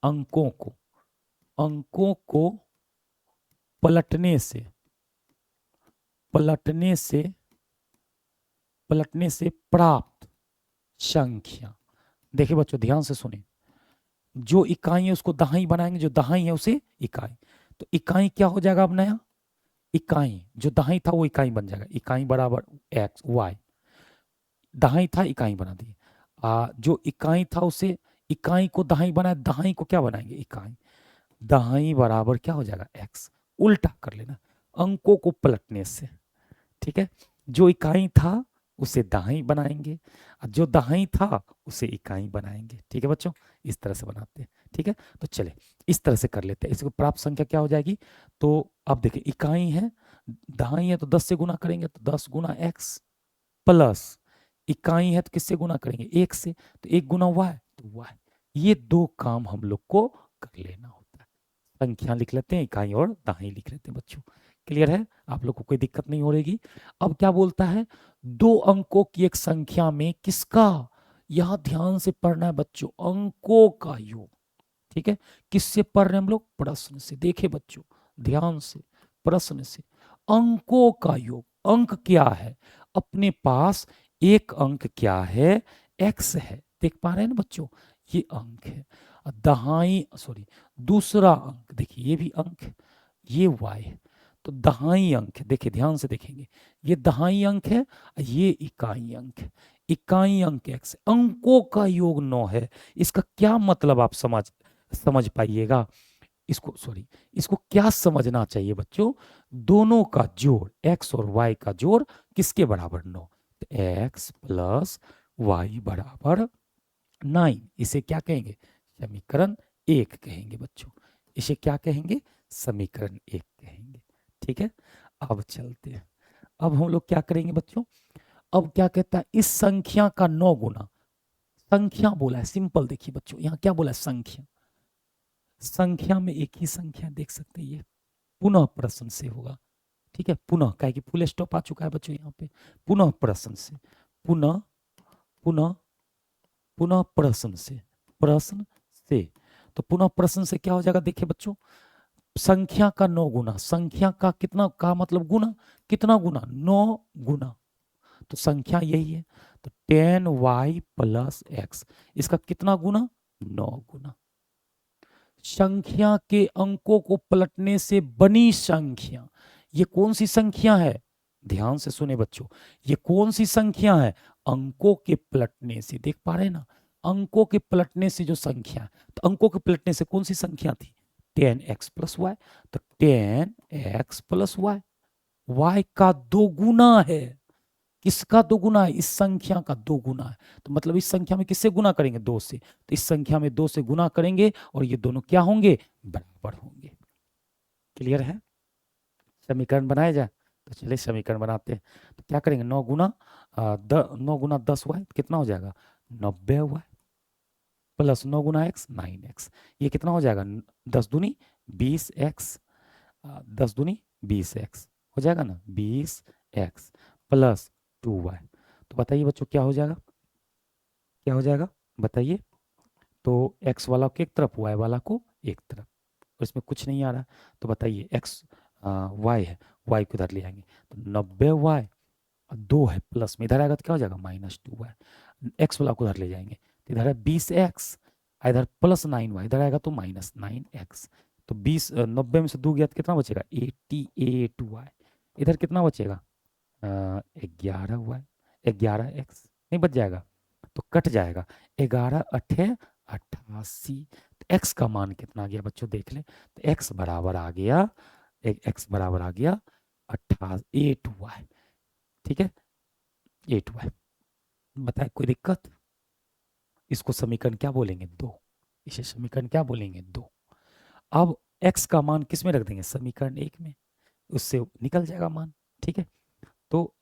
अंकों को, अंकों को पलटने से, पलटने से, पलटने से प्राप्त संख्या। देखिए बच्चों ध्यान से सुनिए, जो इकाई है उसको दहाई बनाएंगे, जो दहाई है उसे इकाई। तो इकाई क्या हो जाएगा अब नया, इकाई जो दहाई था वो इकाई बन जाएगा, इकाई बराबर एक्स वाई। दहाई था इकाई बना दिए, जो इकाई था उसे, इकाई को दहाई बनाए, दहाई को क्या बनाएंगे, इकाई। दहाई बराबर क्या हो जाएगा, एक्स। उल्टा कर लेना अंकों को पलटने से। ठीक है, जो इकाई था उसे दहाई बनाएंगे, और जो दहाई था उसे इकाई बनाएंगे। ठीक है बच्चों, इस तरह से बनाते हैं। ठीक है, तो चले इस तरह से कर लेते हैं। इसको प्राप्त संख्या क्या हो जाएगी, तो अब देखिए इकाई है, दहाई है तो 10 से गुना करेंगे तो 10 गुना एक्स, प्लस इकाई है तो किससे गुना करेंगे, 1 से, तो 1 गुना वाई तो वाई। ये दो काम हम लोग को कर लेना होता है। संख्या लिख लेते हैं, इकाई और दहाई लिख लेते हैं बच्चों। क्लियर है, आप लोग को कोई दिक्कत नहीं हो रहेगी। अब क्या बोलता है, दो अंकों की एक संख्या में किसका, यहां ध्यान से पढ़ना है बच्चों, अंकों का योग। ठीक है, किससे पढ़ रहे हैं हम लोग, प्रश्न से। देखे बच्चों ध्यान से, प्रश्न से, अंकों का योग। अंक क्या है, अपने पास एक अंक क्या है, x है। देख पा रहे हैं ना बच्चों, ये अंक है। दहाई सॉरी, दूसरा अंक देखिए, ये भी अंक है, ये y है। तो दहाई अंक है, देखिए ध्यान से देखेंगे, ये दहाई अंक है, ये इकाई अंक है। इकाई अंक x, अंकों का योग 9 है। इसका क्या मतलब आप समझ समझ पाइएगा। इसको सॉरी, इसको क्या समझना चाहिए बच्चों, दोनों का जोड़, x और y का जोड़ किसके बराबर, 9। तो x प्लस वाई बराबर 9। इसे क्या कहेंगे, समीकरण 1 कहेंगे बच्चों। इसे क्या कहेंगे, समीकरण 1 कहेंगे। ठीक है, अब चलते हैं। अब हम लोग क्या करेंगे बच्चों, अब क्या कहता है, इस संख्या का 9 गुना, संख्या बोला है सिंपल। देखिए बच्चों यहाँ क्या बोला है, संख्या। संख्या में एक ही संख्या देख सकते हैं, ये पुनः प्रश्न से होगा। ठीक है, पुनः क्या कि फुल स्टॉप आ चुका है बच्चों यहाँ पे, पुनः प्रश्न से, पुनः पुनः पुनः प्रश्न से, प्रश्न से। तो पुनः प्रश्न से क्या हो जाएगा, देखिए बच्चों, संख्या का 9 गुना, संख्या का कितना का मतलब गुना, कितना गुना, 9 गुना। तो संख्या यही है, तो 10y प्लस एक्स, इसका कितना गुना, 9 गुना। संख्या के अंकों को पलटने से बनी संख्या, ये कौन सी संख्या है, ध्यान से सुने बच्चों, ये कौन सी संख्या है, अंकों के पलटने से। देख पा रहे हैं ना, अंकों के पलटने से जो संख्या, तो अंकों के पलटने से कौन सी संख्या थी, 10x प्लस वाई, तो 10x प्लस वाई, वाई का 2 गुना है। किसका 2 गुना है? इस संख्या का 2 गुना है। तो मतलब इस संख्या में किससे गुना करेंगे? 2 से। तो इस संख्या में 2 से गुना करेंगे और ये दोनों क्या होंगे? बराबर होंगे। क्लियर है? समीकरण बनाया जाए तो चलिए समीकरण बनाते हैं। तो क्या करेंगे? 9 गुना 10 वाई कितना हो जाएगा? 90 वाई प्लस 9 गुना एक्स 9x, ये कितना हो जाएगा? 10 दूनी 20x, 10 दूनी 20x हो जाएगा ना, 20x प्लस 2y। तो बताइए बच्चों क्या हो जाएगा? क्या हो जाएगा बताइए? तो x वाला को एक तरफ, y वाला को एक तरफ, और इसमें कुछ नहीं आ रहा। तो बताइए x y है, y को इधर ले आएंगे तो 90y, 2 है प्लस में, इधर आएगा तो क्या हो जाएगा? -2y। x वाला को उधर ले जाएंगे तो इधर है 20x, इधर प्लस 9y, इधर आएगा तो -9x। तो 90 में से 2 गया तो कितना बचेगा? 88y। इधर कितना बचेगा? 11y, 11x नहीं बच जाएगा तो कट जाएगा। 11 8 88। तो x का मान कितना आ गया बच्चों? देख ले, तो x बराबर आ गया, x बराबर आ गया 8y। ठीक है, 8y। बताए कोई दिक्कत? इसको समीकरण क्या बोलेंगे? 2। इसे समीकरण क्या बोलेंगे? 2। अब x का मान किस में रख देंगे? समीकरण 1 में, उससे निकल जाएगा मान। ठीक है, तो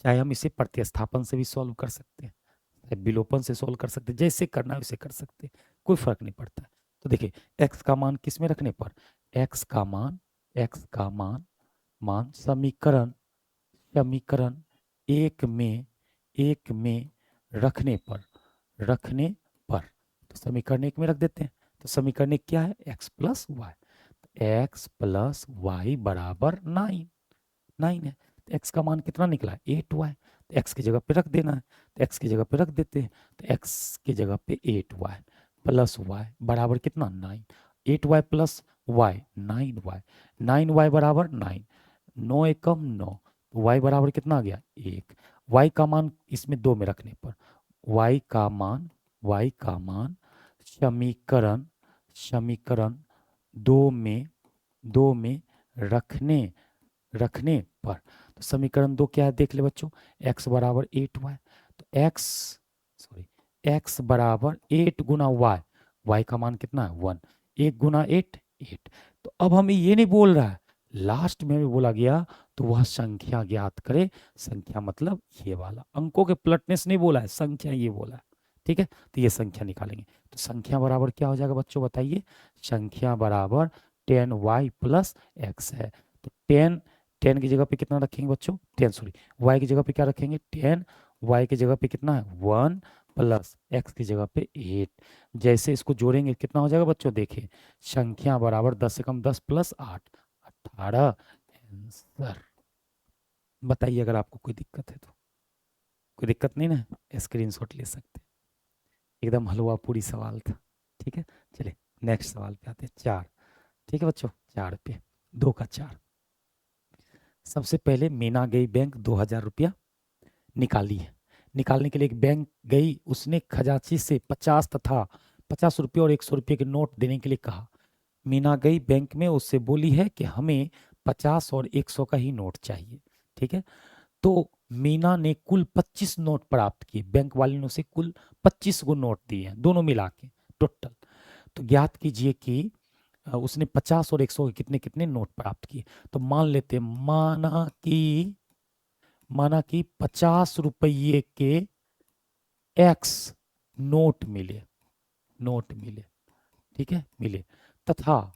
चाहे हम इसे प्रतिस्थापन से भी सॉल्व कर सकते हैं, चाहे विलोपन से सॉल्व कर सकते हैं, जैसे करना है वैसे कर सकते हैं, कोई फर्क नहीं पड़ता है। तो देखिए x का मान किस में रखने पर? x का मान समीकरण समीकरण 1 में रखने पर तो समीकरण 1 में रख देते हैं। तो समीकरण 1 क्या है? x plus Y, X plus Y बराबर 9 है। तो x का मान कितना निकला? 8y। तो x की जगह पे रख देना है, तो x की जगह पे रख देते हैं। तो x की जगह पे 8y प्लस y बराबर कितना? 9। 8y plus y 9y, 9y बराबर 9, 9 एकम 9, y बराबर कितना आ गया? 1। y का मान इसमें 2 में रखने पर y का मान समीकरण 2 में रखने पर तो समीकरण 2 क्या है? देख ले बच्चों, x बराबर 8y, तो x बराबर 8 गुना y का मान कितना है? 1। 1 गुना 8 8। तो अब हमें ये नहीं बोल रहा है, लास्ट में हमें बोला गया तो वह संख्या ज्ञात करे। संख्या मतलब ये वाला, अंकों के पलटने से नहीं बोला है, संख्या ये बोला है। ठीक है, तो ये संख्या निकालेंगे। तो संख्या बराबर क्या हो जाएगा बच्चों बताइए? संख्या बराबर 10y प्लस x है। तो 10 की जगह पे कितना रखेंगे बच्चों? 10 सॉरी, y की जगह पे क्या रखेंगे? 10। y की जगह पे कितना है? 1 प्लस x की जगह पे 8। जैसे इसको जोड़ेंगे कितना हो जाएगा बच्चों? देखिए, संख्या बराबर 10 से कम 10 प्लस 8 18 आंसर। बताइए अगर आपको कोई दिक्कत है तो। कोई दिक्कत नहीं ना? स्क्रीनशॉट ले सकते हैं। एकदम हलवा पूरी सवाल था। ठीक है, चलिए नेक्स्ट सवाल पे आते हैं। 4। ठीक है बच्चों, 4 पे 2 का 4। सबसे पहले मीना गई बैंक 2000 रुपया निकाली है। निकालने के लिए एक बैंक गई, उसने खजांची से 50 तथा 50 रुपये और 100 रुपये के नोट देने के लिए कहा। मीना गई बैंक में, उससे बोली है कि हमें 50 और 100 का ही नोट चाहिए। ठीक है, तो मीना ने कुल 25 नोट प्राप्त किए। बैंक वाले ने उसे कुल 25 गो नोट दिए हैं, दोनों मिला के टोटल। तो ज्ञात कीजिए कि उसने 50 और 100 के कितने कितने नोट प्राप्त किए। तो मान लेते, माना कि 50 रुपये के x नोट मिले, ठीक है, मिले, तथा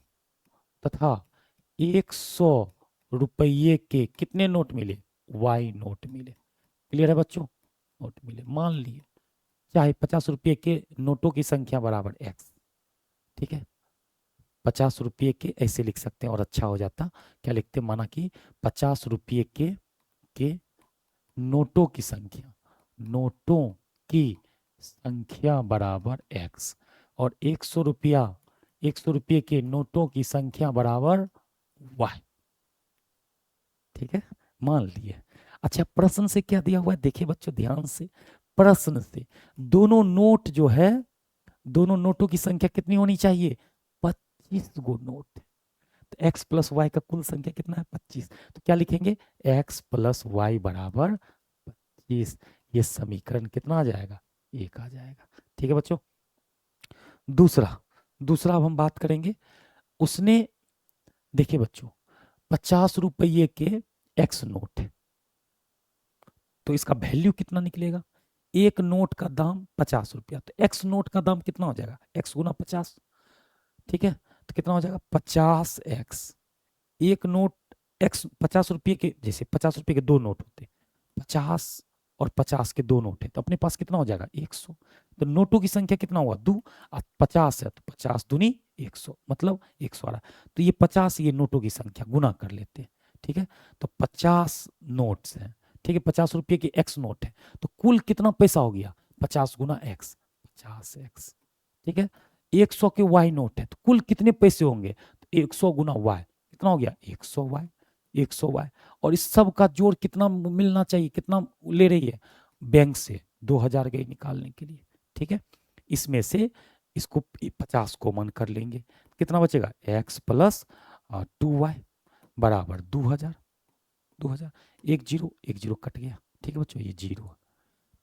100 रुपये के कितने नोट मिले? y नोट मिले। क्लियर है बच्चों? नोट मिले मान लिए, चाहे 50 रुपये के नोटों की संख्या बराबर x। ठीक है, 50 रुपये के ऐसे लिख सकते हैं और अच्छा हो जाता। क्या लिखते? माना कि 50 रुपये के नोटों की संख्या बराबर x, और 100 रुपये के नोटों की संख्या बराबर y। ठीक है, मान लिए। अच्छा, प्रश्न से क्या दिया हुआ है? देखिए बच्चों ध्यान से, प्रश्न से दोनों नोट जो है, दोनों नोटों की संख्या कितनी होनी चाहिए? 25 गो नोट है। तो x प्लस वाई का कुल संख्या कितना है? 25। तो क्या लिखेंगे? x प्लस वाई बराबर 25। ये समीकरण कितना आ जाएगा? 1 आ जाएगा। ठीक है बच्चों। दूसरा दूसरा अब हम बात करेंगे। उसने, देखिए बच्चों, 50 रुपये के x नोट है, तो इसका वैल्यू कितना निकलेगा? एक नोट का दाम 50 रुपया, तो x नोट का दाम कितना हो जाएगा? x गुना 50। ठीक है, तो कितना हो जाएगा? 50x। एक नोट x 50 रुपये के, जैसे 50 रुपये के दो नोट होते, 50 और 50 के दो नोट है, तो अपने पास कितना हो जाएगा? 100। तो नोटों की संख्या कितना हुआ? 2। 50 है तो 50 दूनी 100, मतलब 100 आ रहा। तो ये 50 ये नोटों की संख्या गुना कर लेते हैं। ठीक है, तो 50 नोट्स हैं। ठीक है, 50 रुपये की x नोट है, तो कुल कितना पैसा हो गया? 50 गुना x, 50x। ठीक है, 100 के y नोट है, तो कुल कितने पैसे होंगे? तो 100 गुना y कितना हो गया? 100y। 100y। और इस सब का जोड़ कितना मिलना चाहिए? कितना ले रही है बैंक से? 2000 गई निकालने के लिए। ठीक है, इसमें से इसको 50 कॉमन कर लेंगे, कितना बचेगा? x प्लस 2y बराबर 2000। 2000, एक जीरो कट गया। ठीक है बच्चों, ये जीरो,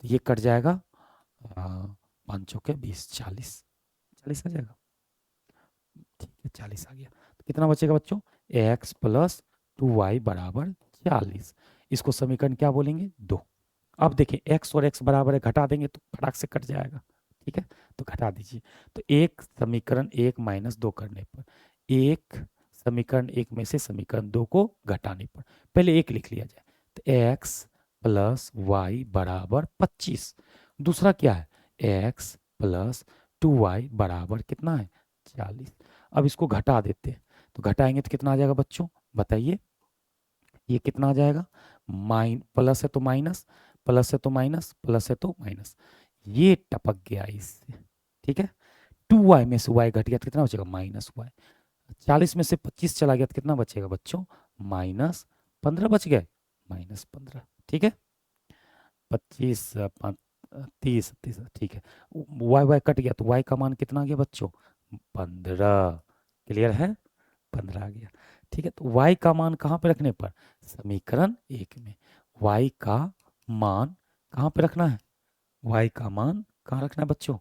तो ये कट जाएगा। 5 चौके 20, 40 आ जाएगा। ठीक है, 40 आ गया। तो कितना बचेगा बच्चों? x प्लस 2y बराबर 40। इसको समीकरण क्या बोलेंगे? 2। अब देखिए, x और x बराबर है, घटा देंगे तो फटाक से कट जाएगा। ठीक है, तो घटा दीजिए। तो एक समीकरण 1 माइनस 2 करने पर, एक समीकरण 1 में से समीकरण 2 को घटाने पर, पहले एक लिख लिया जाए, तो x प्लस वाई बराबर 25। दूसरा क्या है? x प्लस 2y बराबर कितना है? 40। अब इसको घटा देते हैं, तो घटाएंगे तो कितना आ जाएगा बच्चों? बताइए, ये कितना आ जाएगा? प्लस है तो माइनस, प्लस है तो माइनस, प्लस है तो माइनस, ये टपक गया इससे। ठीक है, 2y में से y घट गया तो कितना बचेगा? -y। 40 में से 25 चला गया तो कितना बचेगा बच्चों? -15 बच गए, -15। ठीक है, 25 30 30, ठीक है, y कट गया तो y का मान कितना आ गया बच्चों? 15। क्लियर है? 15 आ गया। ठीक है, तो y का मान कहाँ पे रखने पर? समीकरण 1 में। y का मान कहाँ पे रखना है? y का मान कहाँ रखना है बच्चों?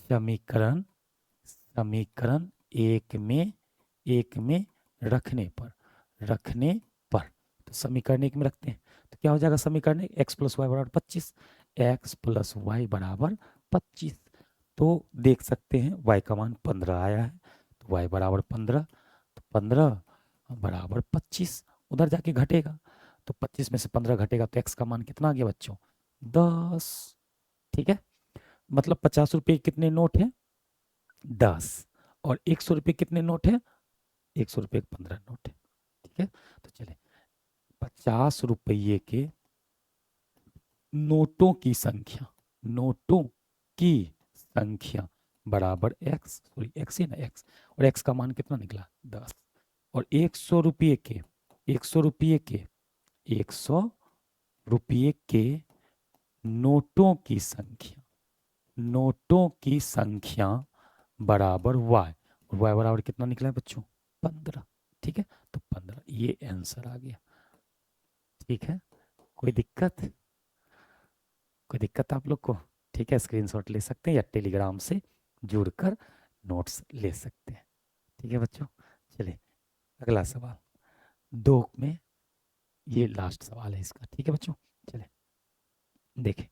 समीकरण समीकरण 1 में रखने पर। तो समीकरण 1 में रखते हैं, तो क्या हो जाएगा समीकरण? x प्लस वाई बराबर 25। x प्लस वाई बराबर 25। तो देख सकते हैं y का मान 15 आया है, तो y बराबर 15, तो 15 बराबर 25। उधर जाके घटेगा, तो 25 में से 15 घटेगा तो x का मान कितना आ गया बच्चों? 10। ठीक है, मतलब 50 रुपये कितने नोट है? 10। और 100 रुपये कितने नोट है? 100 रुपये 15 नोट है। ठीक है, तो चले, 50 रुपये के नोटों की संख्या बराबर x, सॉरी x ही ना, x, और x का मान कितना निकला? 10। और 100 रुपये के 100 रुपये के नोटों की संख्या बराबर y, और y बराबर कितना निकला है बच्चों? 15। ठीक है, तो 15 ये आंसर आ गया। ठीक है, कोई दिक्कत आप लोग को? ठीक है, स्क्रीनशॉट ले सकते हैं या टेलीग्राम से जुड़कर नोट्स ले सकते हैं। ठीक है बच्चों, चलिए अगला सवाल 2 में, ये लास्ट सवाल है इसका। ठीक है बच्चों, चलिए देखें।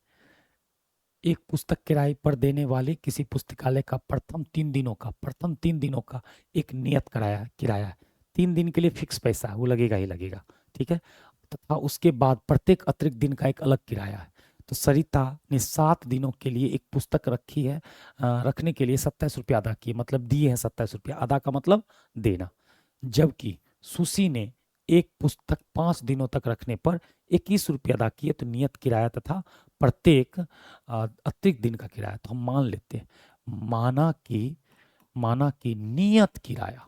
एक पुस्तक किराए पर देने वाले किसी पुस्तकालय का प्रथम 3 दिनों का एक नियत किराया है। 3 दिन के लिए फिक्स पैसा है, वो लगेगा ही लगेगा। ठीक है, तथा उसके बाद प्रत्येक अतिरिक्त दिन का एक अलग किराया है। तो सरिता ने 7 दिनों के लिए एक पुस्तक रखी है, रखने के लिए 27 रुपये अदा किए, मतलब दिए हैं 27 रुपये, अदा का मतलब देना। जबकि सुशी ने एक पुस्तक 5 दिनों तक रखने पर 21 रुपये अदा किए, तो नियत किराया तथा प्रत्येक अतिरिक्त दिन का किराया, तो हम मान लेते हैं, माना कि नियत किराया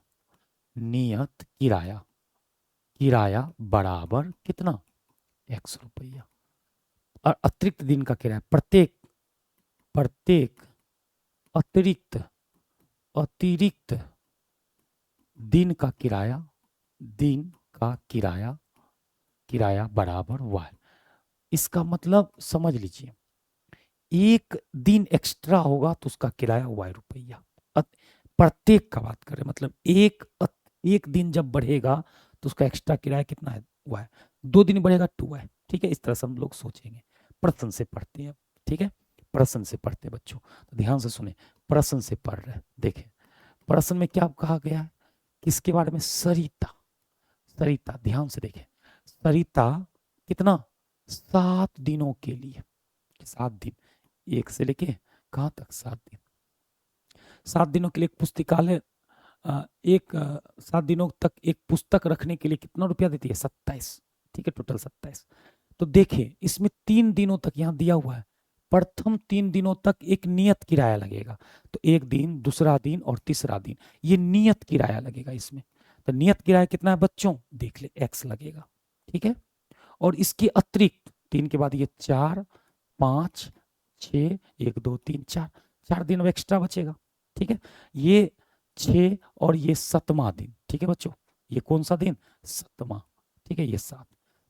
बराबर कितना? 100 रुपया। और अतिरिक्त दिन का किराया, प्रत्येक अतिरिक्त दिन का किराया, दिन का किराया, किराया बराबर y। इसका मतलब समझ लीजिए, एक दिन एक्स्ट्रा होगा तो उसका किराया y रुपया। प्रत्येक का बात करें, मतलब एक दिन जब बढ़ेगा तो उसका एक्स्ट्रा किराया कितना है, y। 2 दिन बढ़ेगा 2y। ठीक है, इस तरह से हम लोग सोचेंगे। प्रश्न से पढ़ते हैं। ठीक है, प्रश्न से पढ़ते हैं बच्चों, तो ध्यान से सुने। प्रश्न से पढ़ रहे हैं, देखें प्रश्न में क्या कहा गया है, किसके बारे में, सरिता। सरिता, ध्यान से देखें, सरिता कितना, 7 दिनों के लिए, 7 दिन, एक से लेके कहाँ तक, 7 दिन, 7 दिनों के लिए एक पुस्तकालय, 7 दिनों तक एक पुस्तक रखने के लिए कितना रुपया देती है, 27। ठीक है, टोटल 27। तो देखिए इसमें 3 दिनों तक यहाँ दिया हुआ है, प्रथम 3 दिनों तक एक नियत किराया लगेगा। तो एक दिन, दूसरा दिन और तीसरा दिन, ये नियत किराया लगेगा इसमें। तो नियत किराया कितना है बच्चों, देख ले, x लगेगा। ठीक है, और इसके अतिरिक्त 3 के बाद ये 4, 5, 6, 1, 2, 3, 4, 4 दिन एक्स्ट्रा बचेगा। ठीक है, ये 6 और ये 7वां दिन। ठीक है बच्चों, ये कौन सा दिन, 7वां। ठीक है, ये 7।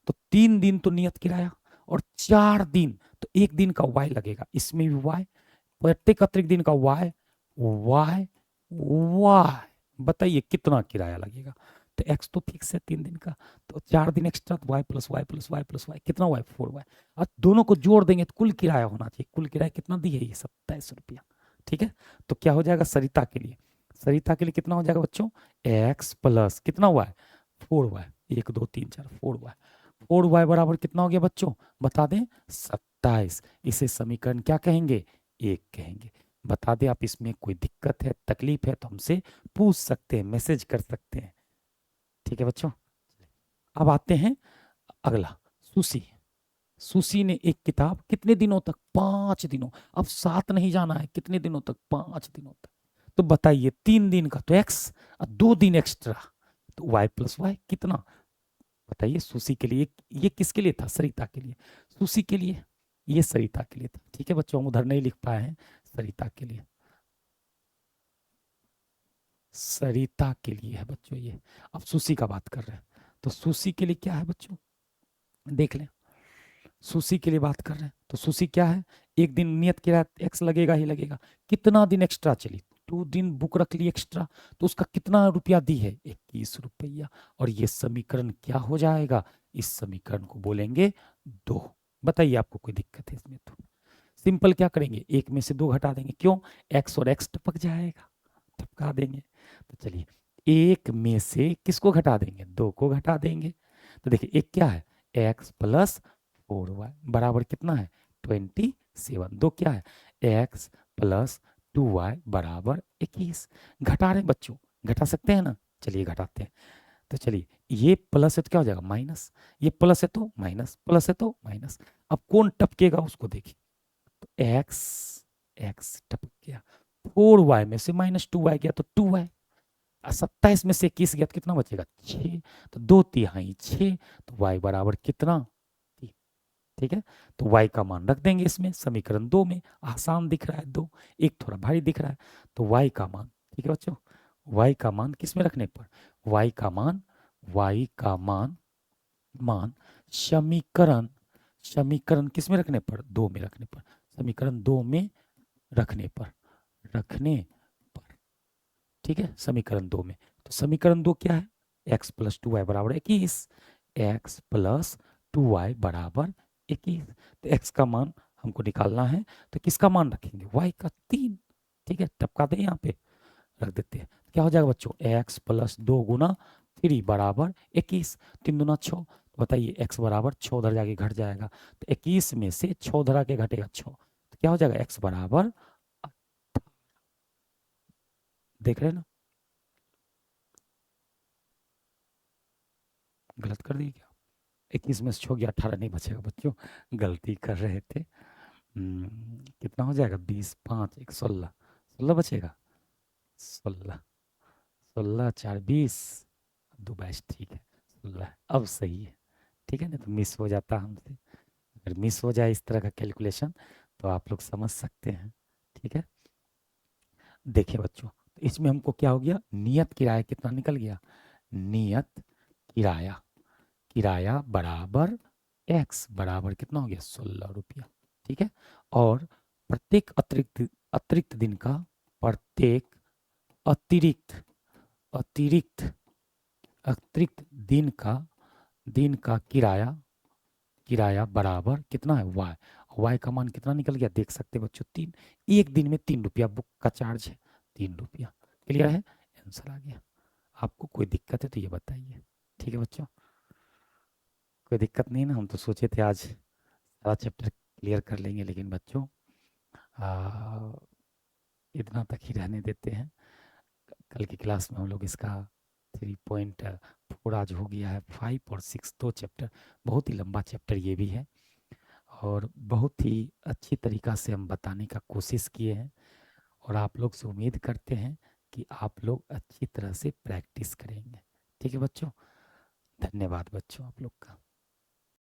तो 3 दिन तो नियत किराया, और 4 दिन तो एक दिन का y लगेगा, इसमें भी y, प्रत्येक अतिरिक्त दिन का y, y, y। बताइए कितना किराया लगेगा। तो x तो फिक्स है 3 दिन का, तो 4 दिन एक्स्ट्रा, तो y plus Y plus Y plus Y, कितना y, 4y। और दोनों को जोड़ देंगे तो कुल किराया होना चाहिए। कुल किराया कितना दी है, ये 27 रुपया। ठीक है, तो क्या हो जाएगा सरिता के लिए, सरिता के लिए कितना हो जाएगा बच्चों, x प्लस कितना हुआ है, 4y, 1, 2, 3, 4, 4y। 4y बराबर कितना हो गया बच्चों, बता दें, 27। इसे समीकरण क्या कहेंगे, 1 कहेंगे। बता दें, आप इसमें कोई दिक्कत है, तकलीफ है तो हमसे पूछ सकते हैं, मैसेज कर सकते हैं। ठीक है बच्चों, अब आते हैं अगला, सुसी। सुसी ने एक किताब कितने दिनों तक, 5 दिनों। अब 7 नहीं जाना है, कितने दिनों तक, 5 दिनों तक। तो बताइए 3 दिन का तो x और 2 दिन एक्स्ट्रा, तो y प्लस वाई कितना, बताइए। सुसी के लिए, ये किसके लिए था, सरिता के लिए। सुसी के लिए, ये सरिता के लिए था। ठीक है बच्चों, हम उधर नहीं लिख पाए हैं, सरिता के लिए, सरिता के लिए है बच्चों ये। अब सुसी का बात कर रहे हैं, तो सुसी के लिए क्या है बच्चों, देख लें। सुसी के लिए बात कर रहे हैं, तो सुसी क्या है, एक दिन नियत किराया एक्स लगेगा ही लगेगा। कितना दिन एक्स्ट्रा चली, 2 दिन बुक रख ली एक्स्ट्रा, तो उसका कितना रुपया दी है, 21 रुपया। और ये समीकरण क्या हो जाएगा, इस समीकरण को बोलेंगे 2। बताइए आपको कोई दिक्कत है इसमें, तो सिंपल क्या करेंगे, एक में से 2 घटा देंगे, क्यों, एक्स और एक्स टपक जाएगा, टपका देंगे। तो चलिए, एक में से किसको घटा देंगे, 2 को घटा देंगे। तो देखिए एक क्या है, एक्स प्लस 4y बराबर कितना है, 27। 2 क्या है, एक्स प्लस 2y बराबर 21। घटा रहे बच्चों, घटा सकते हैं ना, चलिए घटाते हैं। तो चलिए, ये प्लस है तो क्या हो जाएगा माइनस, ये प्लस है तो माइनस, प्लस है तो माइनस। अब कौन टपकेगा उसको देखिए, तो एक्स, एक्स टपक गया, 4y में से -2y गया तो 2y, 27 में से 21 गया तो कितना बचेगा, 6। तो 2/3 6, तो y बराबर कितना, 3। ठीक है, तो y का मान रख देंगे इसमें, समीकरण 2 में। आसान दिख रहा है 2, एक थोड़ा भारी दिख रहा है, तो y का मान, ठीक है बच्चों, y का मान किस में रखने पर, y का मान, y का मान, मान समीकरण, समीकरण किस में रखने पर, 2 में रखने पर, समीकरण 2 में रखने पर, रखने पर। ठीक है, समीकरण 2 में, तो समीकरण 2 क्या है, x प्लस 2y बराबर 21, x प्लस 2y बराबर 21। तो x का मान हमको निकालना है, तो किसका मान रखेंगे, y का 3। ठीक है, टपका दें यहाँ पे, रख देते हैं, क्या हो जाएगा बच्चों, x प्लस 2 गुना 3 बराबर 21, 3 दूना 6। तो बताइए x बराबर 6 उधर जाके घट जाएगा, तो 21 में से 6 उधर आके घटेगा 6, तो क्या हो जाएगा x बराबर, देख रहे हैं ना, गलत कर दिए क्या, 21 में से 6 गया 18 नहीं बचेगा बच्चों, गलती कर रहे थे। कितना हो जाएगा, 20, 5, 1, 16, 16 बचेगा, 16, 16, 4, 20, 2, 22, ठीक है, 16 अब सही है। ठीक है ना, तो मिस हो जाता हमसे, अगर मिस हो जाए इस तरह का कैलकुलेशन तो आप लोग समझ सकते हैं। ठीक है, देखिए बच्चों, तो इसमें हमको क्या हो गया, नियत किराया कितना निकल गया, नियत किराया, किराया बराबर एक्स बराबर कितना हो गया, 16 रुपया। ठीक है, और प्रत्येक अतिरिक्त अतिरिक्त दिन का, प्रत्येक अतिरिक्त अतिरिक्त अतिरिक्त दिन का किराया, किराया बराबर कितना है, वाई। वाई का मान कितना निकल गया, देख सकते हैं बच्चों, 3। एक दिन में 3 रुपया बुक का चार्ज है, 3 रुपया। क्लियर है, आंसर आ गया। आपको कोई दिक्कत है तो ये बताइए। ठीक है बच्चों, कोई दिक्कत नहीं ना, हम तो सोचे थे आज सारा चैप्टर क्लियर कर लेंगे, लेकिन बच्चों इतना तक ही रहने देते हैं। कल की क्लास में हम लोग इसका 3.4 आज हो गया है, 5 और 6 दो चैप्टर, बहुत ही लंबा चैप्टर ये भी है, और बहुत ही अच्छी तरीक़ा से हम बताने का कोशिश किए हैं, और आप लोग से उम्मीद करते हैं कि आप लोग अच्छी तरह से प्रैक्टिस करेंगे। ठीक है बच्चों, धन्यवाद बच्चों आप लोग का।